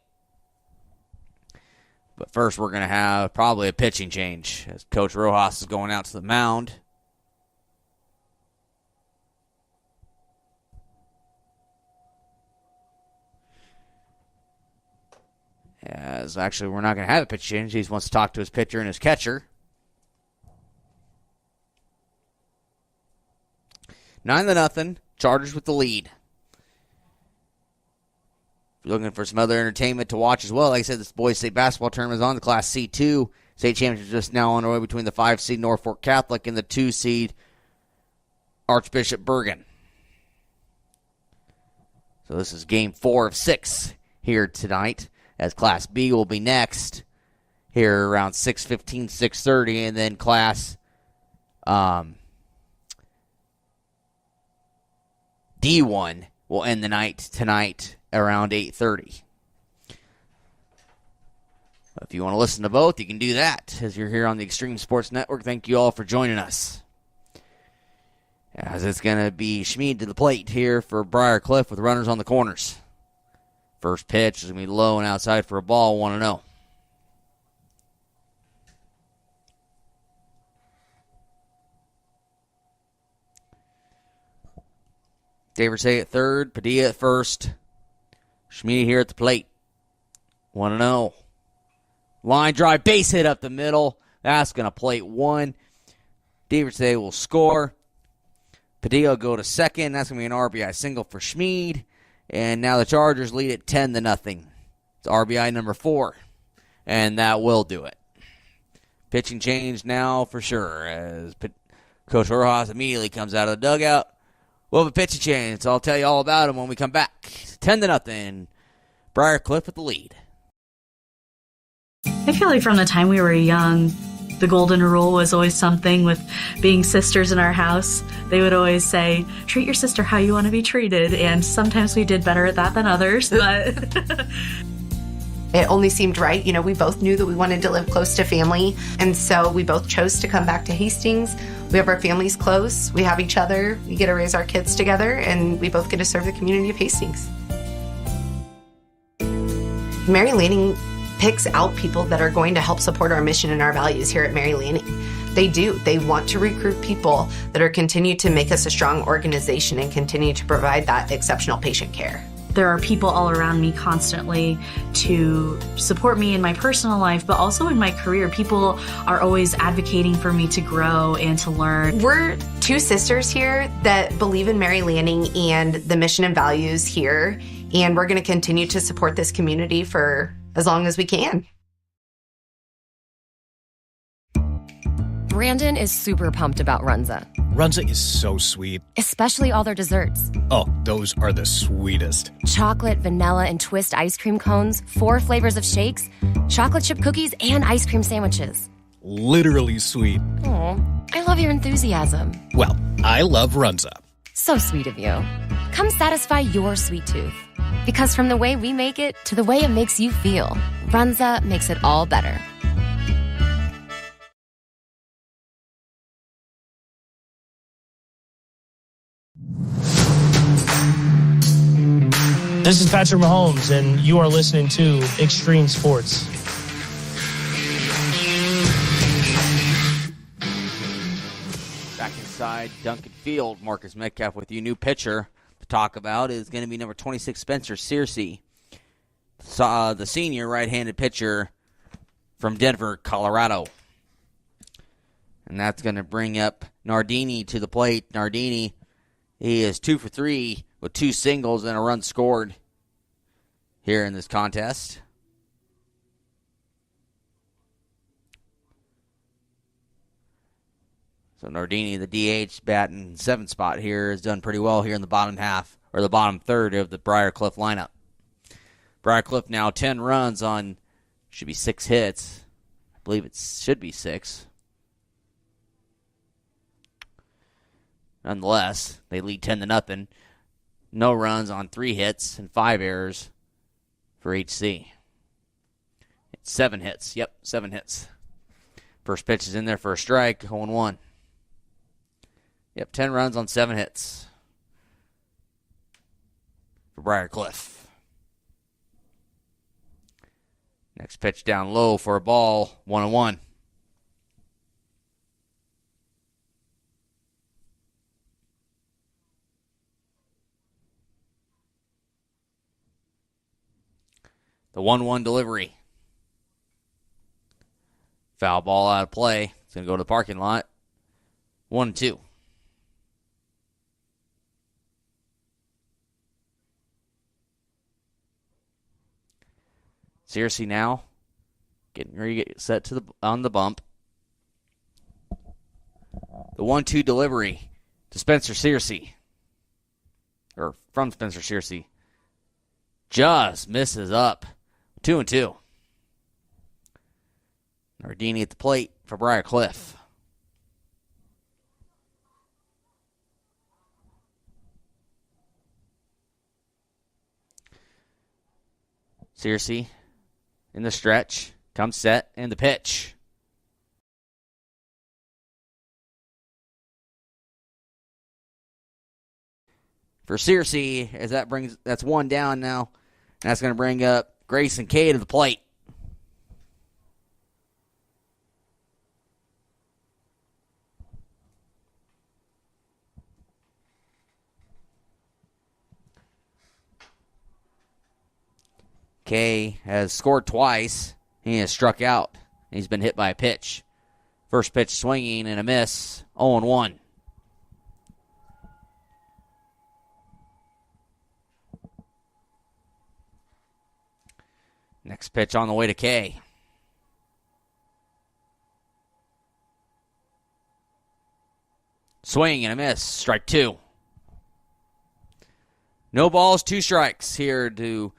But first, we're going to have probably a pitching change as Coach Rojas is going out to the mound. As actually, we're not going to have a pitch change. He just wants to talk to his pitcher and his catcher. 9-0. Chargers with the lead. If you're looking for some other entertainment to watch as well, like I said, this boys' state basketball tournament is on. The Class C2 state championship just now on the way between the 5-seed Norfolk Catholic and the 2-seed Archbishop Bergen. So this is game 4 of 6 here tonight, as Class B will be next here around 6:15, 6:30, and then Class D1 will end the night tonight around 8:30. If you want to listen to both, you can do that as you're here on the Extreme Sports Network. Thank you all for joining us. As it's going to be Schmid to the plate here for Briar Cliff with runners on the corners. First pitch is going to be low and outside for a ball, 1-0. Diversay at third, Padilla at first. Schmid here at the plate. 1-0. Line drive, base hit up the middle. That's going to plate 1. Diversay will score. Padilla will go to second. That's going to be an RBI single for Schmid. And now the Chargers lead at 10-0. It's RBI number 4. And that will do it. Pitching change now for sure, as Coach Rojas immediately comes out of the dugout. We'll have a pitching change, so I'll tell you all about him when we come back. 10-0. Briar Cliff with the lead. I feel like from the time we were young, the golden rule was always something with being sisters in our house. They would always say, treat your sister how you want to be treated. And sometimes we did better at that than others. But it only seemed right. You know, we both knew that we wanted to live close to family. And so we both chose to come back to Hastings. We have our families close. We have each other. We get to raise our kids together. And we both get to serve the community of Hastings. Mary Lanning picks out people that are going to help support our mission and our values here at Mary Lanning. They do. They want to recruit people that are continue to make us a strong organization and continue to provide that exceptional patient care. There are people all around me constantly to support me in my personal life, but also in my career. People are always advocating for me to grow and to learn. We're two sisters here that believe in Mary Lanning and the mission and values here, and we're going to continue to support this community for as long as we can. Brandon is super pumped about Runza. Runza is so sweet. Especially all their desserts. Oh, those are the sweetest. Chocolate, vanilla, and twist ice cream cones, 4 flavors of shakes, chocolate chip cookies, and ice cream sandwiches. Literally sweet. Aw, I love your enthusiasm. Well, I love Runza. So sweet of you. Come satisfy your sweet tooth. Because from the way we make it to the way it makes you feel, Runza makes it all better. This is Patrick Mahomes, and you are listening to Extreme Sports. Back inside Duncan Field, Marcus Metcalf with you. New pitcher to talk about is going to be number 26, Spencer Searcy, the senior right-handed pitcher from Denver, Colorado. And that's going to bring up Nardini to the plate. Nardini, he is 2 for 3 with 2 singles and a run scored here in this contest. So Nardini, the DH, batting 7th spot here, has done pretty well here in the bottom half, or the bottom third of the Briar Cliff lineup. Briar Cliff now 10 runs on, should be 6 hits. I believe it should be 6. Nonetheless, they lead 10-0. No runs on 3 hits and 5 errors for HC. 7 hits. Yep, 7 hits. First pitch is in there for a strike, 0-1. Yep, 10 runs on 7 hits for Briarcliff. Next pitch down low for a ball, 1-1. The 1-1 delivery. Foul ball out of play. It's going to go to the parking lot. 1-2. Searcy now getting ready to get set on the bump. The 1-2 delivery to Spencer Searcy. Or from Spencer Searcy. Just misses up. 2-2. Nardini at the plate for Briarcliff. Searcy in the stretch. Comes set and the pitch. For Searcy, as that's one down now. And that's going to bring up Grayson Kay to the plate. Kay has scored twice. He has struck out. He's been hit by a pitch. First pitch swinging and a miss. 0-1. Next pitch on the way to Kay. Swing and a miss. Strike 2. No balls, 2 strikes here to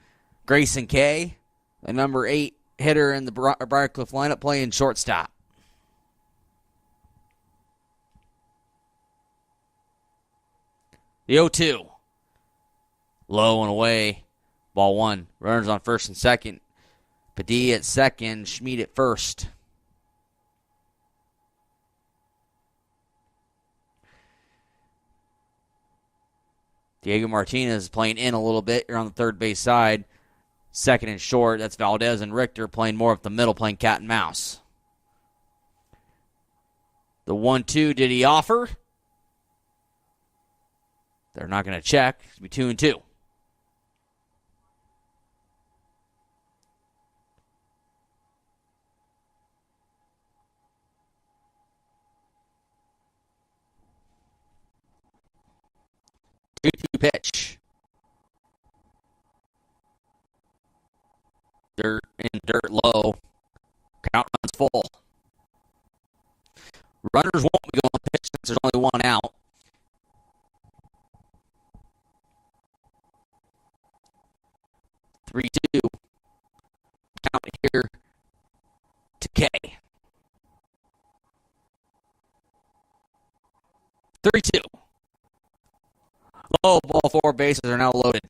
Grayson Kay, the number 8 hitter in the Briarcliff lineup, playing shortstop. The 0-2. Low and away. Ball 1. Runners on first and second. Padilla at second. Schmid at first. Diego Martinez is playing in a little bit here on the third base side. Second and short. That's Valdez and Richter playing more up the middle, playing cat and mouse. The 1-2, did he offer? They're not going to check. It'll be 2-2. Pitch. Dirt low. Count runs full. Runners won't be going to pitch since there's only one out. Three, 2. Count here to K. 3-2. Low ball, 4 bases are now loaded.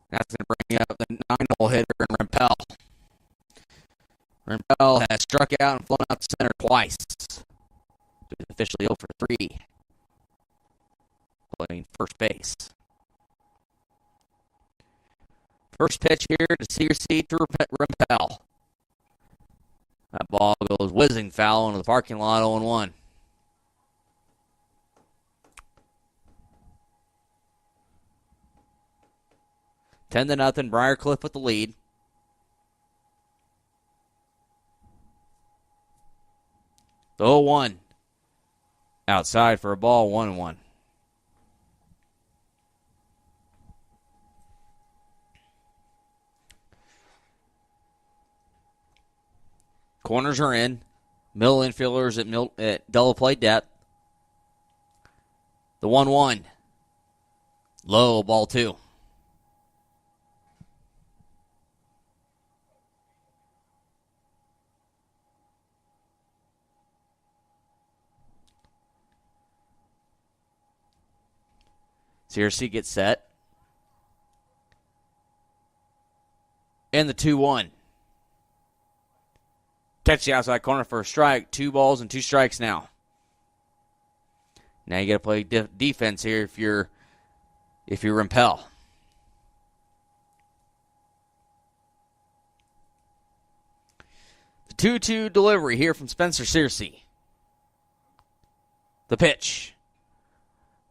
That's going to bring up the 9-hole hitter in Rempel. Rempel has struck out and flown out to center twice. He's officially 0 for 3. Playing first base. First pitch here to Searcy to Rempel. That ball goes whizzing foul into the parking lot, 0-1. Ten to nothing. Briarcliff with the lead. The 0-1. Outside for a ball, 1-1. Corners are in. Middle infielders at double play depth. The 1-1. Low, ball 2. Searcy gets set. And the 2-1. Catch the outside corner for a strike. 2 balls and 2 strikes now. Now you got to play defense here if you're Rempel. The 2-2 delivery here from Spencer Searcy. The pitch.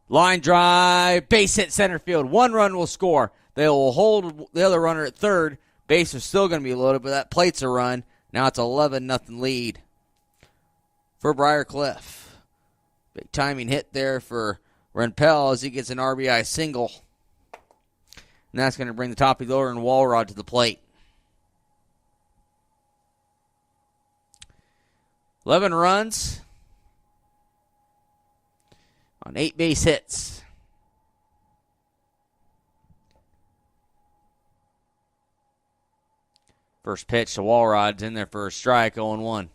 Line drive, base hit center field. 1 run will score. They will hold the other runner at third. Base is still going to be loaded, but that plate's a run. Now it's 11-0 lead for Briarcliff. Big timing hit there for Rempel as he gets an RBI single. And that's going to bring the top of the order and Walrod to the plate. 11 runs on 8 base hits. First pitch to Walrod's in there for a strike, 0-1.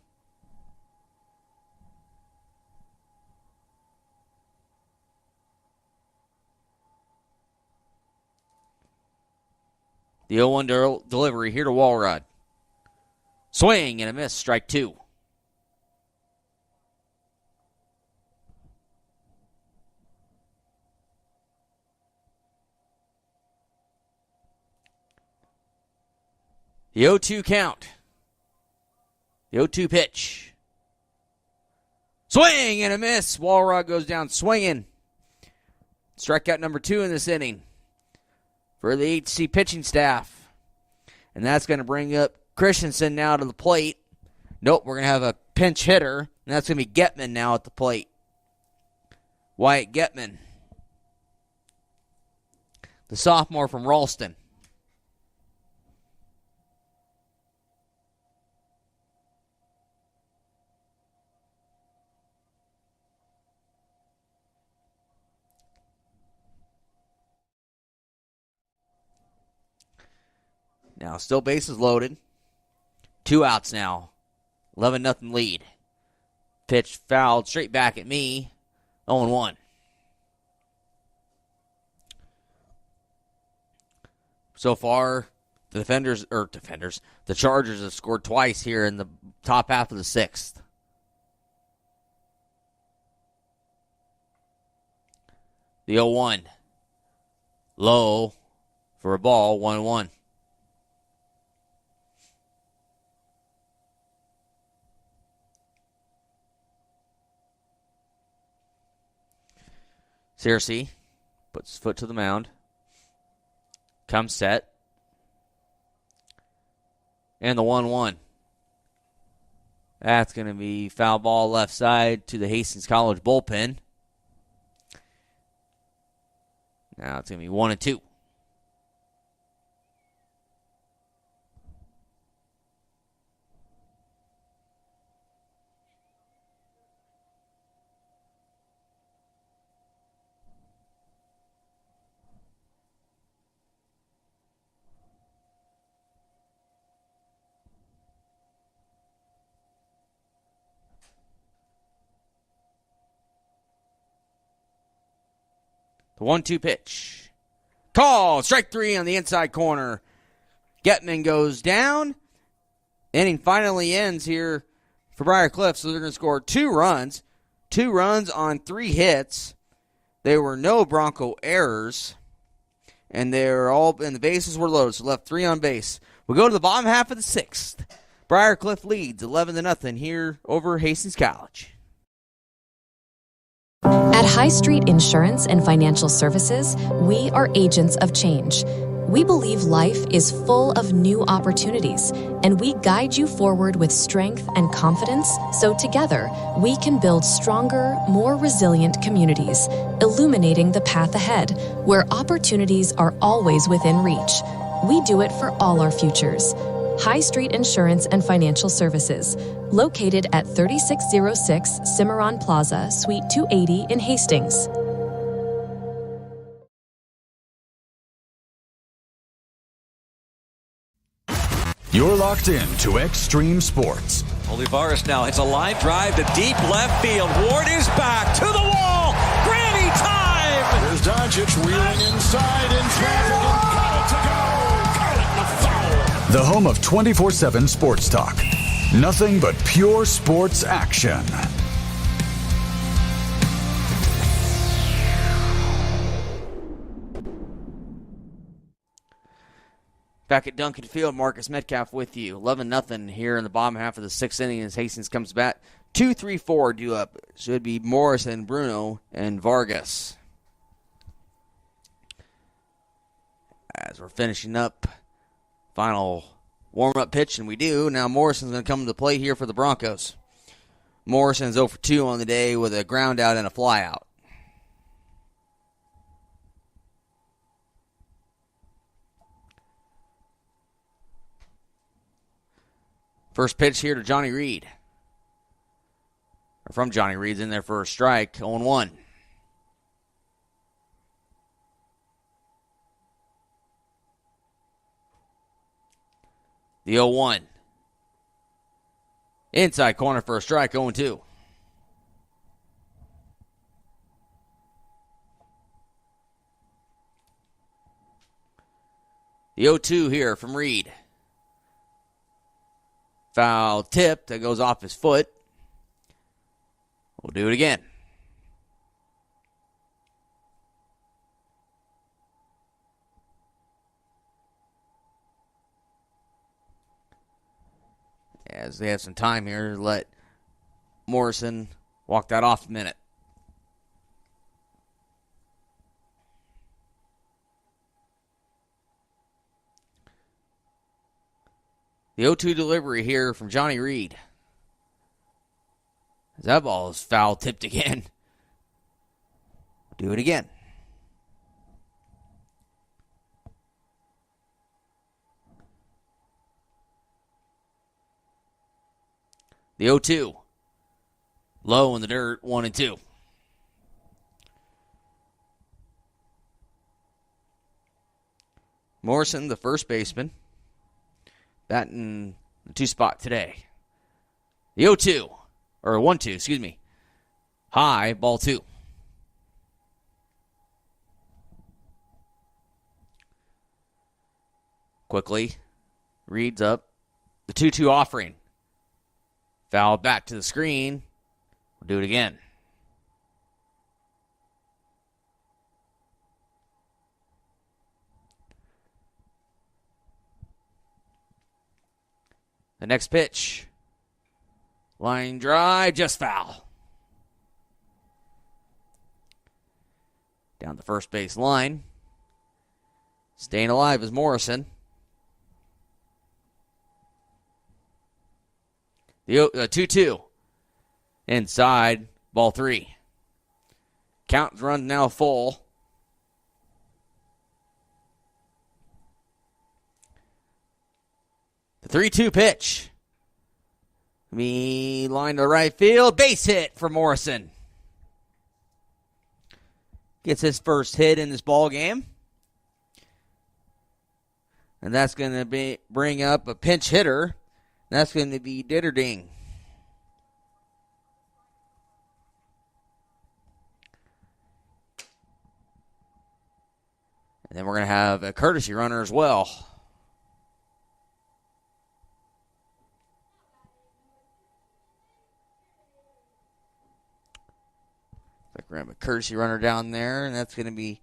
The 0-1 delivery here to Walrod. Swing and a miss, strike 2. The 0-2 count. The 0-2 pitch. Swing and a miss. Walrod goes down swinging. Strikeout number 2 in this inning for the HC pitching staff. And that's going to bring up Christensen now to the plate. Nope, we're going to have a pinch hitter. And that's going to be Getman now at the plate. Wyatt Getman, the sophomore from Ralston. Now, still bases loaded. 2 outs now. 11-0 lead. Pitch fouled straight back at me. 0-1. So far, the Chargers have scored twice here in the top half of the 6th. The 0-1. Low for a ball, 1-1. Searcy puts his foot to the mound. Comes set. And the 1-1. That's going to be foul ball left side to the Hastings College bullpen. Now it's going to be 1-2. The 1-2 pitch. Call. Strike 3 on the inside corner. Getman goes down. Inning finally ends here for Briarcliff, so they're going to score 2 runs. 2 runs on 3 hits. There were no Bronco errors. And the bases were loaded, so left 3 on base. We go to the bottom half of the 6th. Briarcliff leads 11-0 here over Hastings College. At High Street Insurance and Financial Services, we are agents of change. We believe life is full of new opportunities, and we guide you forward with strength and confidence so together we can build stronger, more resilient communities, illuminating the path ahead, where opportunities are always within reach. We do it for all our futures. High Street Insurance and Financial Services, located at 3606 Cimarron Plaza, Suite 280 in Hastings. You're locked in to Extreme Sports. Olivares now hits a line drive to deep left field. Ward is back to the wall. Granny time! There's Doncic wheeling inside in traffic and got it to go. Got it in the foul. the home of 24/7 Sports Talk. Nothing but pure sports action. Back at Duncan Field, Marcus Metcalf with you. 11-0 here in the bottom half of the sixth inning as Hastings comes back. 2-3-4 due up. Should be Morrison, Bruno, and Vargas. As we're finishing up, final warm-up pitch, and we do. Now Morrison's going to come to play here for the Broncos. Morrison's 0 for 2 on the day with a ground out and a fly out. First pitch here to Johnny Reed. Or from Johnny Reed's in there for a strike, 0-1. The 0-1. Inside corner for a strike, 0-2. The 0-2 here from Reed. Foul tip that goes off his foot. We'll do it again. As they have some time here to let Morrison walk that off a minute. The 0-2 delivery here from Johnny Reed. That ball is foul tipped again. Do it again. The 0-2. Low in the dirt, 1-2. Morrison, the first baseman, batting the 2 spot today. The 0-2, or 1-2, excuse me. High, ball 2. Quickly, Reed's up. The 2-2 offering. Foul back to the screen. We'll do it again. The next pitch. Line drive, just foul. Down the first base line. Staying alive is Morrison. The 2-2. Inside, ball 3. Count run now full. The 3-2 pitch. Line to right field. Base hit for Morrison. Gets his first hit in this ball game. And that's going to bring up a pinch hitter. That's going to be Ditterding. And then we're going to have a courtesy runner as well. Like we're going to have a courtesy runner down there, and that's going to be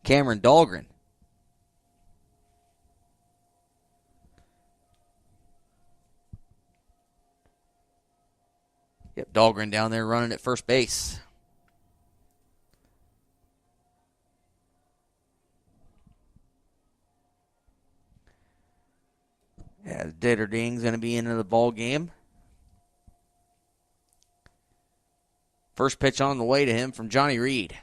Cameron Dahlgren. Yep, Dahlgren down there running at first base. Yeah, Ditterding's going to be into the ball game. First pitch on the way to him from Johnny Reed.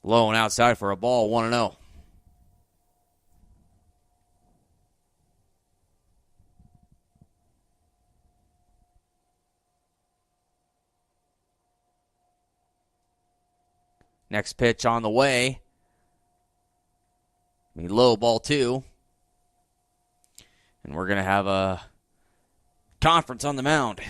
Low and outside for a ball, 1-0. Next pitch on the way. Low, ball 2. And we're going to have a conference on the mound.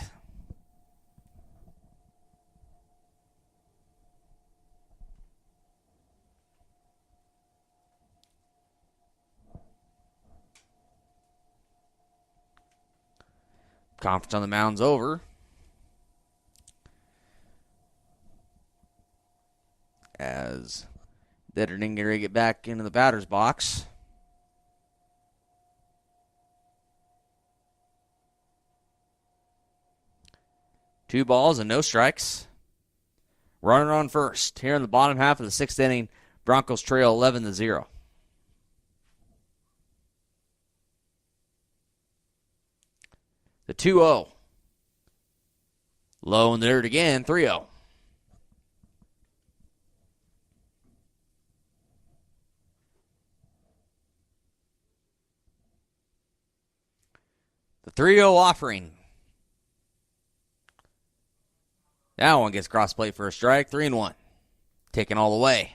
Conference on the mound's over. As Detterding ready to get back into the batter's box. Two balls and no strikes. Runner on first. Here in the bottom half of the sixth inning, Broncos trail 11-0. The 2-0. Low in the dirt again, 3-0. The 3-0 offering. That one gets cross plate for a strike, 3-1. Taken all the way.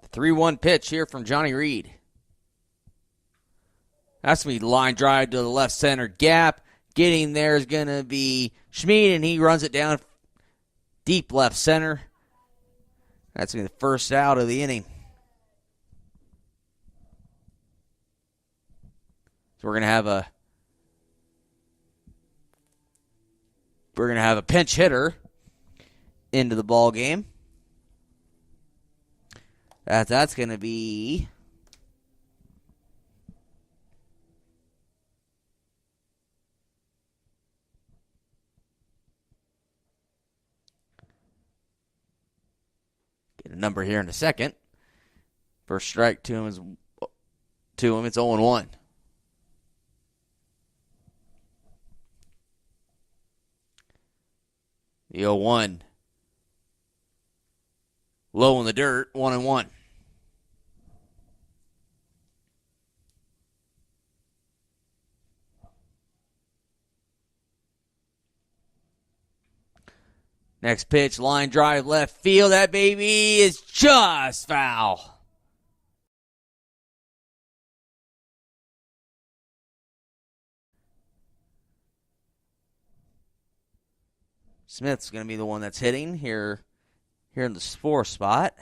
The 3-1 pitch here from Johnny Reed. That's going to be line drive to the left center gap. Getting there is going to be Schmid, and he runs it down deep left center. That's going to be the first out of the inning. So we're going to have a pinch hitter into the ball game. That's going to be get a number here in a second. First strike to him it's 0-1. The 0-1. Low in the dirt, 1-1. Next pitch, line drive left field. That baby is just foul. Smith's going to be the one that's hitting here in the 4 spot.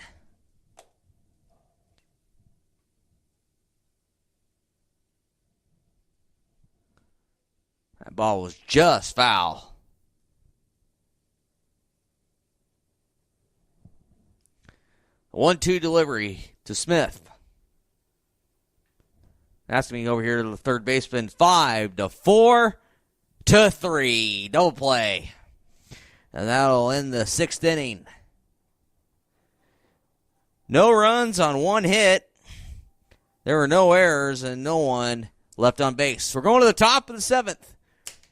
That ball was just foul. A 1-2 delivery to Smith. That's me over here to the third baseman. 5-4-3. Double play. And that'll end the 6th inning. No runs on 1 hit. There were no errors and no one left on base. We're going to the top of the 7th.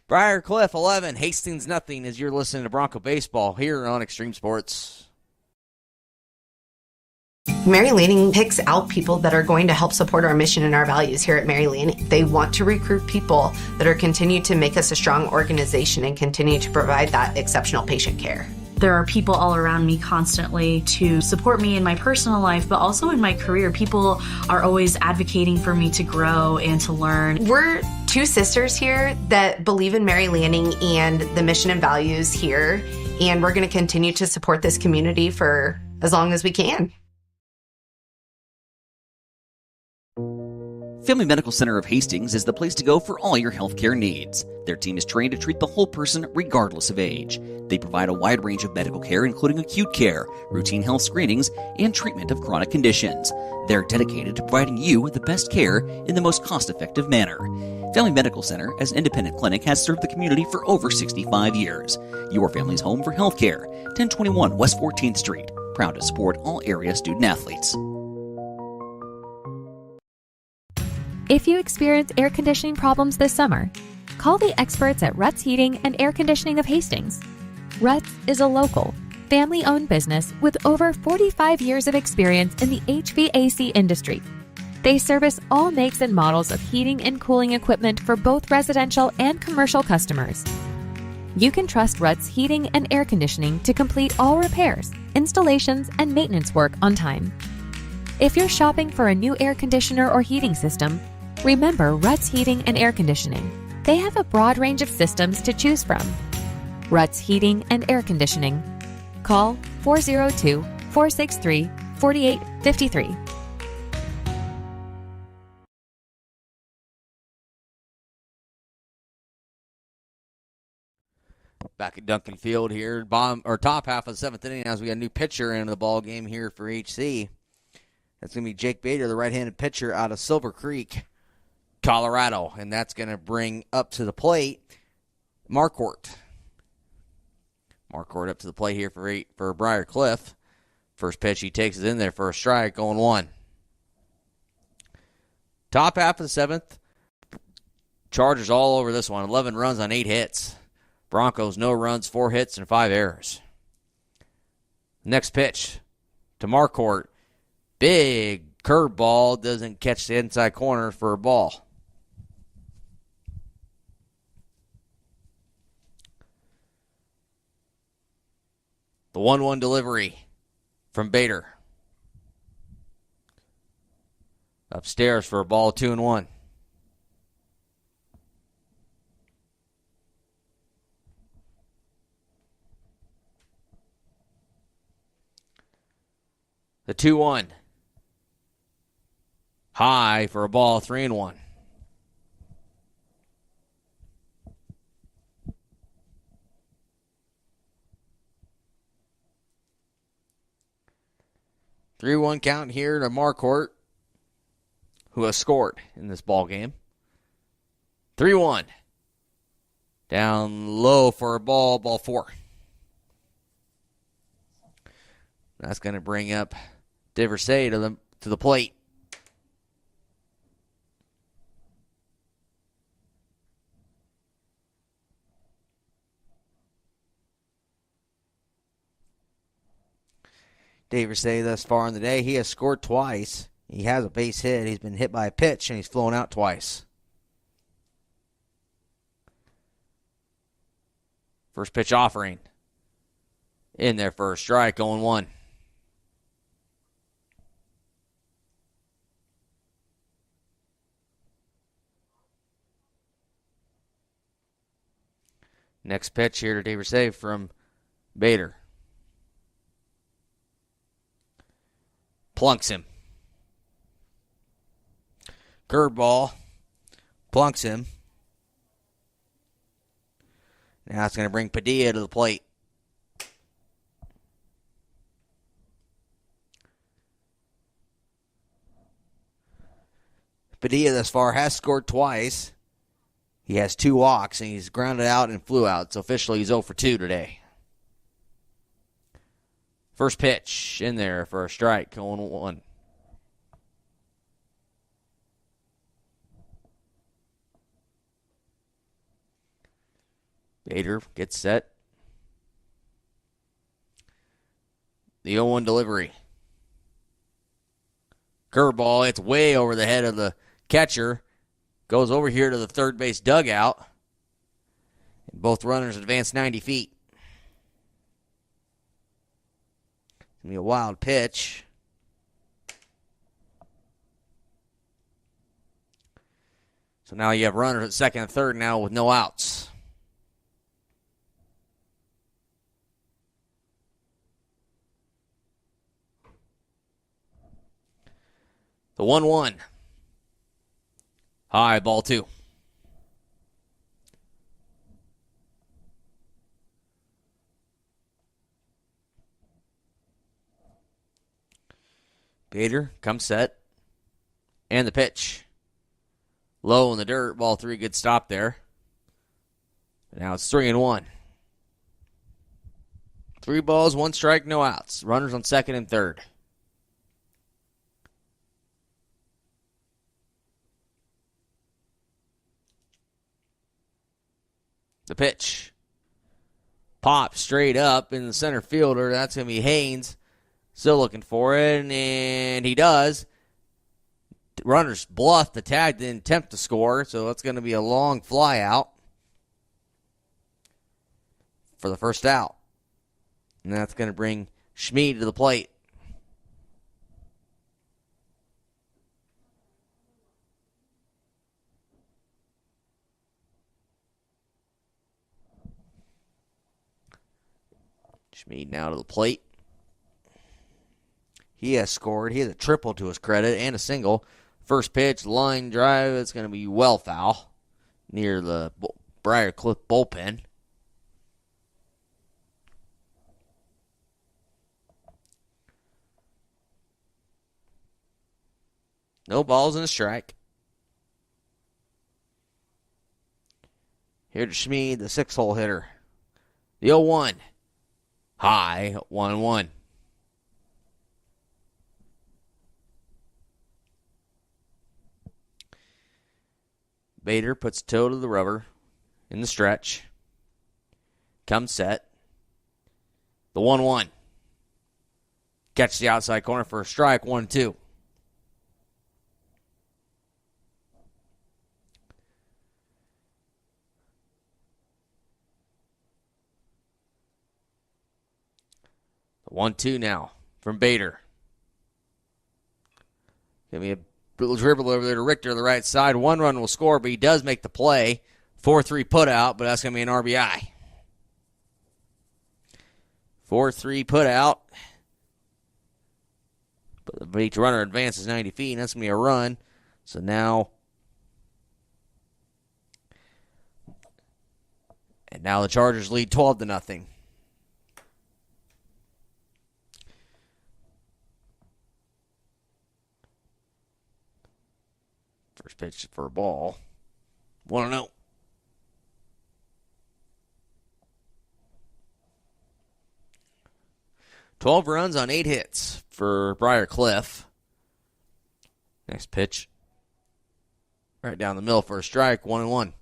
Briarcliff 11, Hastings nothing as you're listening to Bronco Baseball here on Extreme Sports. Mary Lanning picks out people that are going to help support our mission and our values here at Mary Lanning. They want to recruit people that are continue to make us a strong organization and continue to provide that exceptional patient care. There are people all around me constantly to support me in my personal life, but also in my career. People are always advocating for me to grow and to learn. We're 2 sisters here that believe in Mary Lanning and the mission and values here, and we're going to continue to support this community for as long as we can. Family Medical Center of Hastings is the place to go for all your healthcare needs. Their team is trained to treat the whole person regardless of age. They provide a wide range of medical care, including acute care, routine health screenings, and treatment of chronic conditions. They're dedicated to providing you the best care in the most cost-effective manner. Family Medical Center, as an independent clinic, has served the community for over 65 years. Your family's home for healthcare. 1021 West 14th Street. Proud to support all area student-athletes. If you experience air conditioning problems this summer, call the experts at Ruts Heating and Air Conditioning of Hastings. Ruts is a local, family-owned business with over 45 years of experience in the HVAC industry. They service all makes and models of heating and cooling equipment for both residential and commercial customers. You can trust Ruts Heating and Air Conditioning to complete all repairs, installations, and maintenance work on time. If you're shopping for a new air conditioner or heating system, remember Ruts Heating and Air Conditioning. They have a broad range of systems to choose from. Ruts Heating and Air Conditioning. Call 402-463-4853. Back at Duncan Field here, top half of the seventh inning as we got a new pitcher into the ball game here for HC. That's going to be Jake Bader, the right-handed pitcher out of Silver Creek, Colorado. And that's going to bring up to the plate Marquardt. Marquardt up to the plate here for Briar Cliff. First pitch he takes is in there for a strike, going 1. Top half of the seventh. Chargers all over this one. 11 runs on 8 hits. Broncos, no runs, 4 hits, and 5 errors. Next pitch to Marquardt. Big curveball. Doesn't catch the inside corner for a ball. The 1-1 delivery from Bader. Upstairs for a ball, 2-1. The 2-1. High for a ball, 3-1. Three 3-1 count here to Marquardt, who has scored in this ball game. 3-1. Down low for a ball 4. That's going to bring up Diversey to the plate. Diversey thus far in the day, he has scored twice. He has a base hit. He's been hit by a pitch, and he's flown out twice. First pitch offering. In there for a strike, going 1. Next pitch here to Diversey from Bader. Plunks him. Curveball. Plunks him. Now it's going to bring Padilla to the plate. Padilla thus far has scored twice. He has 2 walks, and he's grounded out and flew out. So officially he's 0 for 2 today. First pitch in there for a strike, going 1. Bader gets set. The 0-1 delivery. Curveball, it's way over the head of the catcher. Goes over here to the third base dugout. And both runners advance 90 feet. It's going to be a wild pitch. So now you have runners at second and third now with no outs. The 1-1. High, ball 2. Bader comes set. And the pitch. Low in the dirt, ball 3, good stop there. Now it's 3-1. 3 balls, 1 strike, no outs. Runners on second and third. The pitch. Pop straight up in the center fielder. That's going to be Haynes. Still looking for it, and he does. Runners bluff the tag, didn't attempt to score, so that's going to be a long fly out for the first out. And that's going to bring Schmid to the plate. Schmid now to the plate. He has scored. He has a triple to his credit and a single. First pitch, line drive. It's going to be well foul near the Briar Cliff bullpen. No balls and a strike. Here to Schmid, the 6-hole hitter. The 0-1. High, 1-1. Bader puts toe to the rubber in the stretch. Comes set. The 1-1. Catch the outside corner for a strike, 1-2. The 1-2 now from Bader. Give me a little dribble over there to Richter to the right side. 1 run will score, but he does make the play. 4-3 put out, but that's going to be an RBI. 4-3 put out. But the beach runner advances 90 feet, and that's going to be a run. So now the Chargers lead 12-0. First pitch for a ball. 1-0. Twelve runs on 8 hits for Briar Cliff. Next pitch. Right down the middle for a strike. 1-1.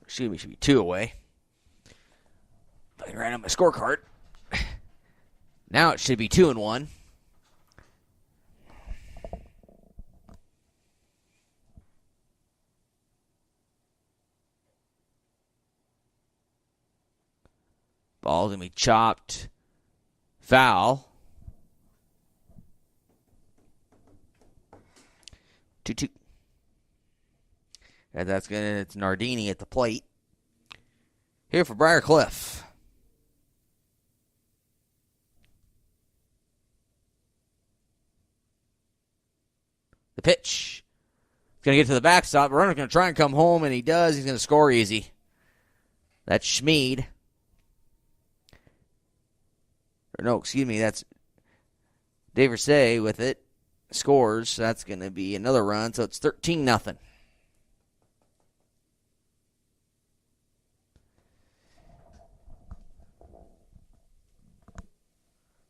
Excuse me, should be 2 away. If I can write on my scorecard. Now it should be 2-1. Ball's going to be chopped. Foul. 2-2. And it's Nardini at the plate. Here for Briar Cliff. The pitch. He's going to get to the backstop. The runner's going to try and come home, and he does. He's going to score easy. That's Schmid. No, excuse me, that's Dave Versay with it. Scores. That's going to be another run, so it's 13-0.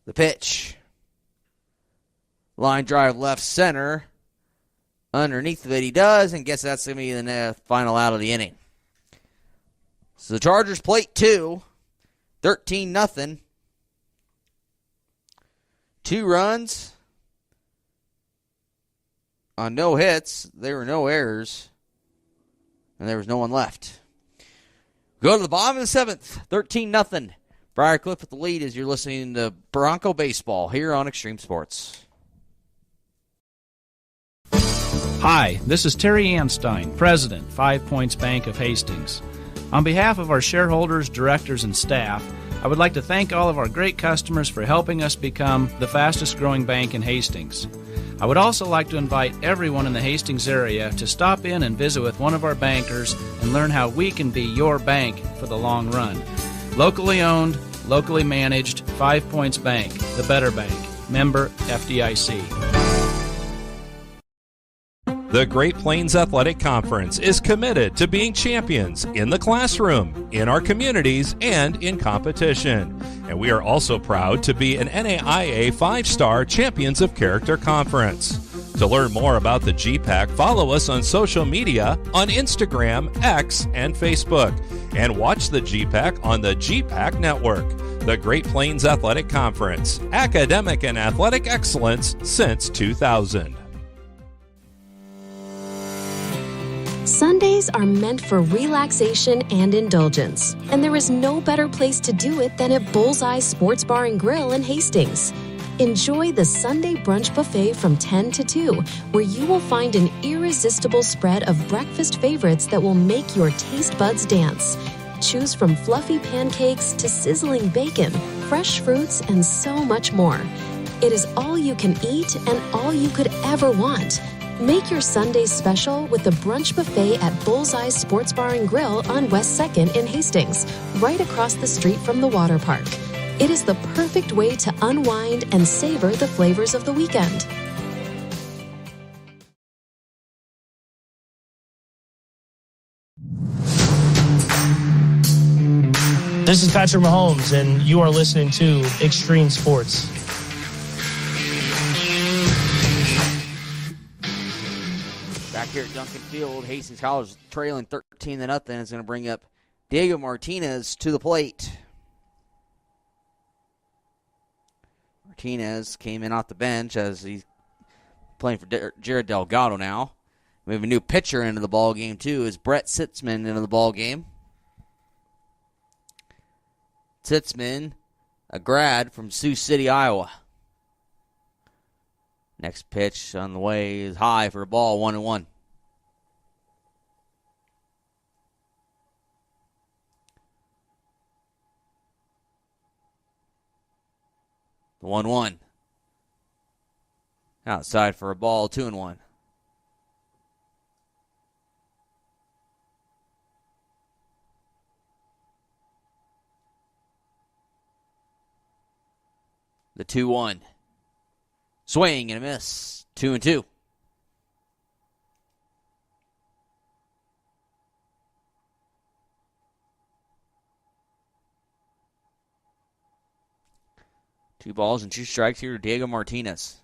The pitch. Line drive left center. Underneath of it he does, and guess that's going to be the final out of the inning. So the Chargers plate 2. 13-0. 2 runs on no hits. There were no errors. And there was no one left. Go to the bottom of the 7th. 13-0. Briar Cliff with the lead as you're listening to Bronco Baseball here on Extreme Sports. Hi, this is Terry Anstein, President, 5 Points Bank of Hastings. On behalf of our shareholders, directors, and staff, I would like to thank all of our great customers for helping us become the fastest growing bank in Hastings. I would also like to invite everyone in the Hastings area to stop in and visit with one of our bankers and learn how we can be your bank for the long run. Locally owned, locally managed, 5 Points Bank, the better bank. Member FDIC. The Great Plains Athletic Conference is committed to being champions in the classroom, in our communities, and in competition. And we are also proud to be an NAIA 5-star Champions of Character Conference. To learn more about the GPAC, follow us on social media on Instagram, X, and Facebook. And watch the GPAC on the GPAC Network. The Great Plains Athletic Conference, academic and athletic excellence since 2000. Sundays are meant for relaxation and indulgence, and there is no better place to do it than at Bullseye Sports Bar and Grill in Hastings. Enjoy the Sunday brunch buffet from 10 to 2, where you will find an irresistible spread of breakfast favorites that will make your taste buds dance. Choose from fluffy pancakes to sizzling bacon, fresh fruits, and so much more. It is all you can eat and all you could ever want. Make your Sundays special with the brunch buffet at Bullseye Sports Bar and Grill on West 2nd in Hastings, right across the street from the water park. It is the perfect way to unwind and savor the flavors of the weekend. This is Patrick Mahomes, and you are listening to Extreme Sports. Back here at Duncan Field, Hastings College trailing 13-0 is going to bring up Diego Martinez to the plate. Martinez came in off the bench as he's playing for Jared Delgado now. We have a new pitcher into the ball game too, is Brett Sitzman into the ball game. Sitzman, a grad from Sioux City, Iowa. Next pitch on the way is high for a ball, 1-1. The 1-1. Outside for a ball, 2-1. The 2-1. Swing and a miss. 2-2. Two balls and 2 strikes here to Diego Martinez.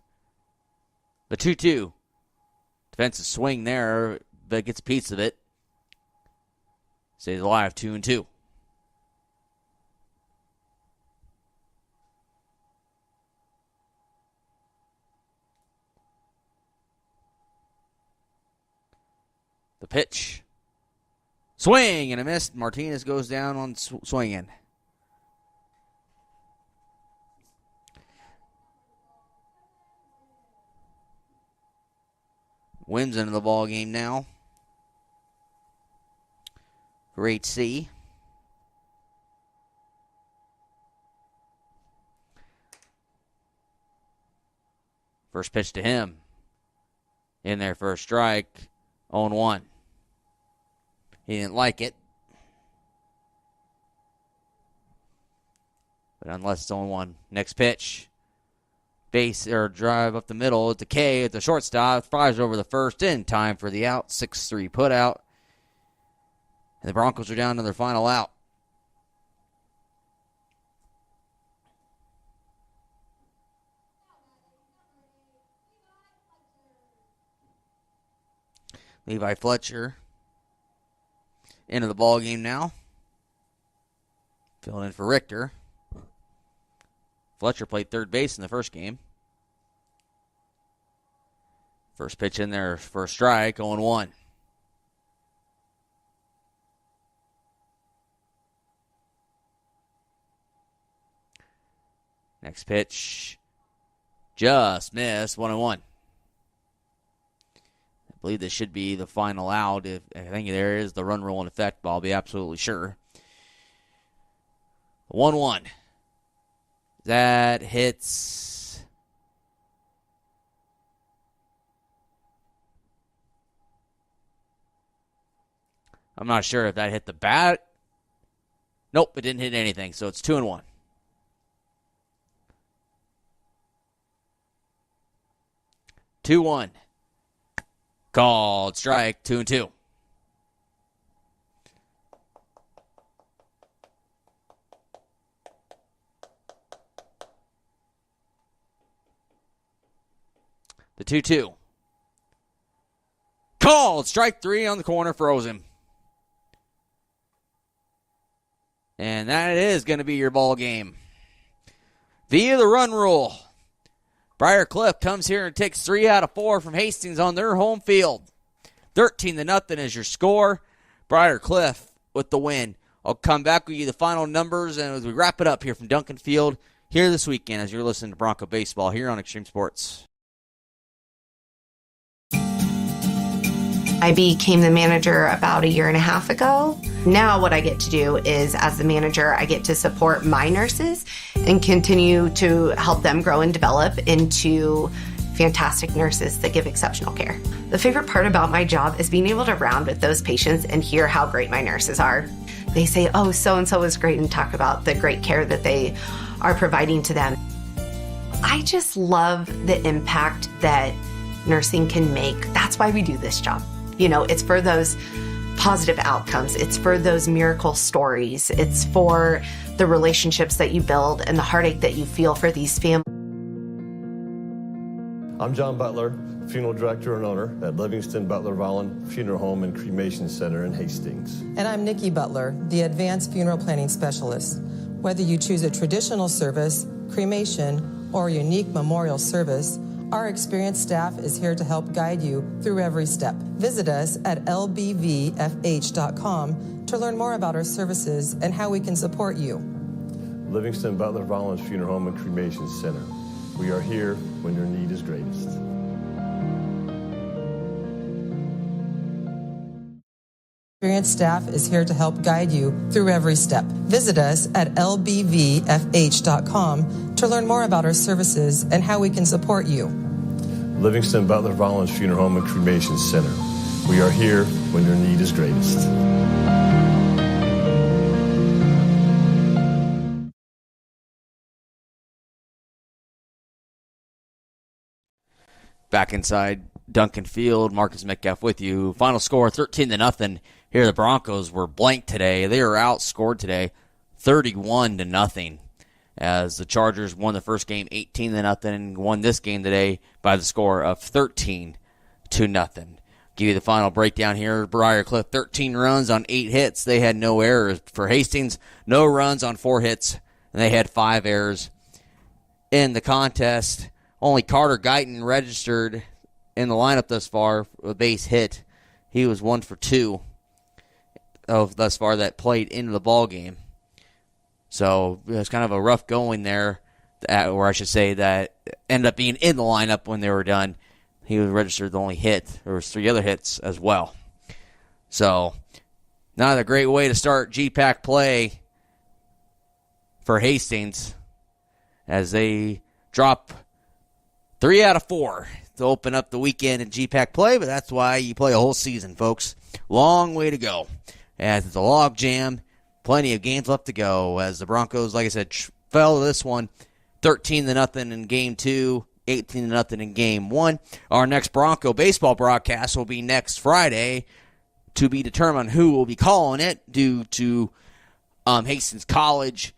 The 2-2. Defensive swing there, but gets a piece of it. Stays alive, 2-2. The pitch. Swing and a miss. Martinez goes down on swinging. Wins into the ball game now for HC. First pitch to him. In there for a strike. 0-1. He didn't like it. But unless it's 0-1. Next pitch. Base or drive up the middle. It's a K at the shortstop. Flies over the first in time for the out. 6-3 put out. And the Broncos are down to their final out. Levi Fletcher into the ball game now. Filling in for Richter. Fletcher played third base in the first game. First pitch in there for a strike, 0-1. Next pitch, just missed, 1-1. I believe this should be the final out. If I think there is the run rule in effect, but I'll be absolutely sure. 1-1. That hits. I'm not sure if that hit the bat. Nope, it didn't hit anything, so it's 2-1. Called strike, 2-2. The 2-2. Called strike 3 on the corner, froze him. And that is going to be your ball game. Via the run rule, Briar Cliff comes here and takes 3 out of 4 from Hastings on their home field. 13-0 is your score. Briar Cliff with the win. I'll come back with you the final numbers and as we wrap it up here from Duncan Field here this weekend as you're listening to Bronco Baseball here on Extreme Sports. I became the manager about 1.5 years ago. Now what I get to do is, as the manager, I get to support my nurses and continue to help them grow and develop into fantastic nurses that give exceptional care. The favorite part about my job is being able to round with those patients and hear how great my nurses are. They say, oh, so-and-so is great, and talk about the great care that they are providing to them. I just love the impact that nursing can make. That's why we do this job. You know, it's for those positive outcomes. It's for those miracle stories. It's for the relationships that you build and the heartache that you feel for these families. I'm John Butler, funeral director and owner at Livingston Butler Vollen Funeral Home and Cremation Center in Hastings. And I'm Nikki Butler, the advanced funeral planning specialist. Whether you choose a traditional service, cremation, or a unique memorial service, our experienced staff is here to help guide you through every step. Visit us at lbvfh.com to learn more about our services and how we can support you. Livingston Butler Vollen Funeral Home and Cremation Center. We are here when your need is greatest. Experienced staff is here to help guide you through every step. Visit us at lbvfh.com to learn more about our services and how we can support you. Livingston Butler Vollen Funeral Home and Cremation Center. We are here when your need is greatest. Back inside Duncan Field, Marcus Metcalf with you. Final score 13-0. Here the Broncos were blanked today. They were outscored today 31-0 as the Chargers won the first game 18-0 and won this game today by the score of 13-0. Give you the final breakdown here. Briarcliff 13 runs on 8 hits. They had no errors. For Hastings, no runs on 4 hits, and they had 5 errors in the contest. Only Carter Guyton registered in the lineup thus far, a base hit. He was 1 for 2 of thus far that played into the ball game. So it was kind of a rough going there, or I should say that ended up being in the lineup when they were done. He was registered the only hit. There was 3 other hits as well. So not a great way to start GPAC play for Hastings as they drop 3 out of 4 to open up the weekend in GPAC play, but that's why you play a whole season, folks. Long way to go. As it's a log jam, plenty of games left to go. As the Broncos, like I said, fell to this one 13-0 in Game 2, 18-0 in Game 1. Our next Bronco baseball broadcast will be next Friday, to be determined who will be calling it due to Hastings College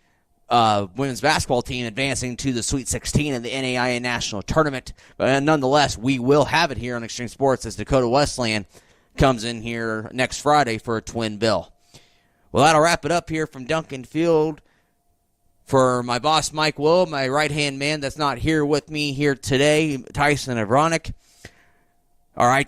women's basketball team advancing to the Sweet 16 in the NAIA National Tournament. But nonetheless, we will have it here on Extreme Sports as Dakota Wesleyan comes in here next Friday for a twin bill. Well, that'll wrap it up here from Duncan Field. For my boss, Mike Will, my right-hand man that's not here with me here today, Tyson Avronic. All right.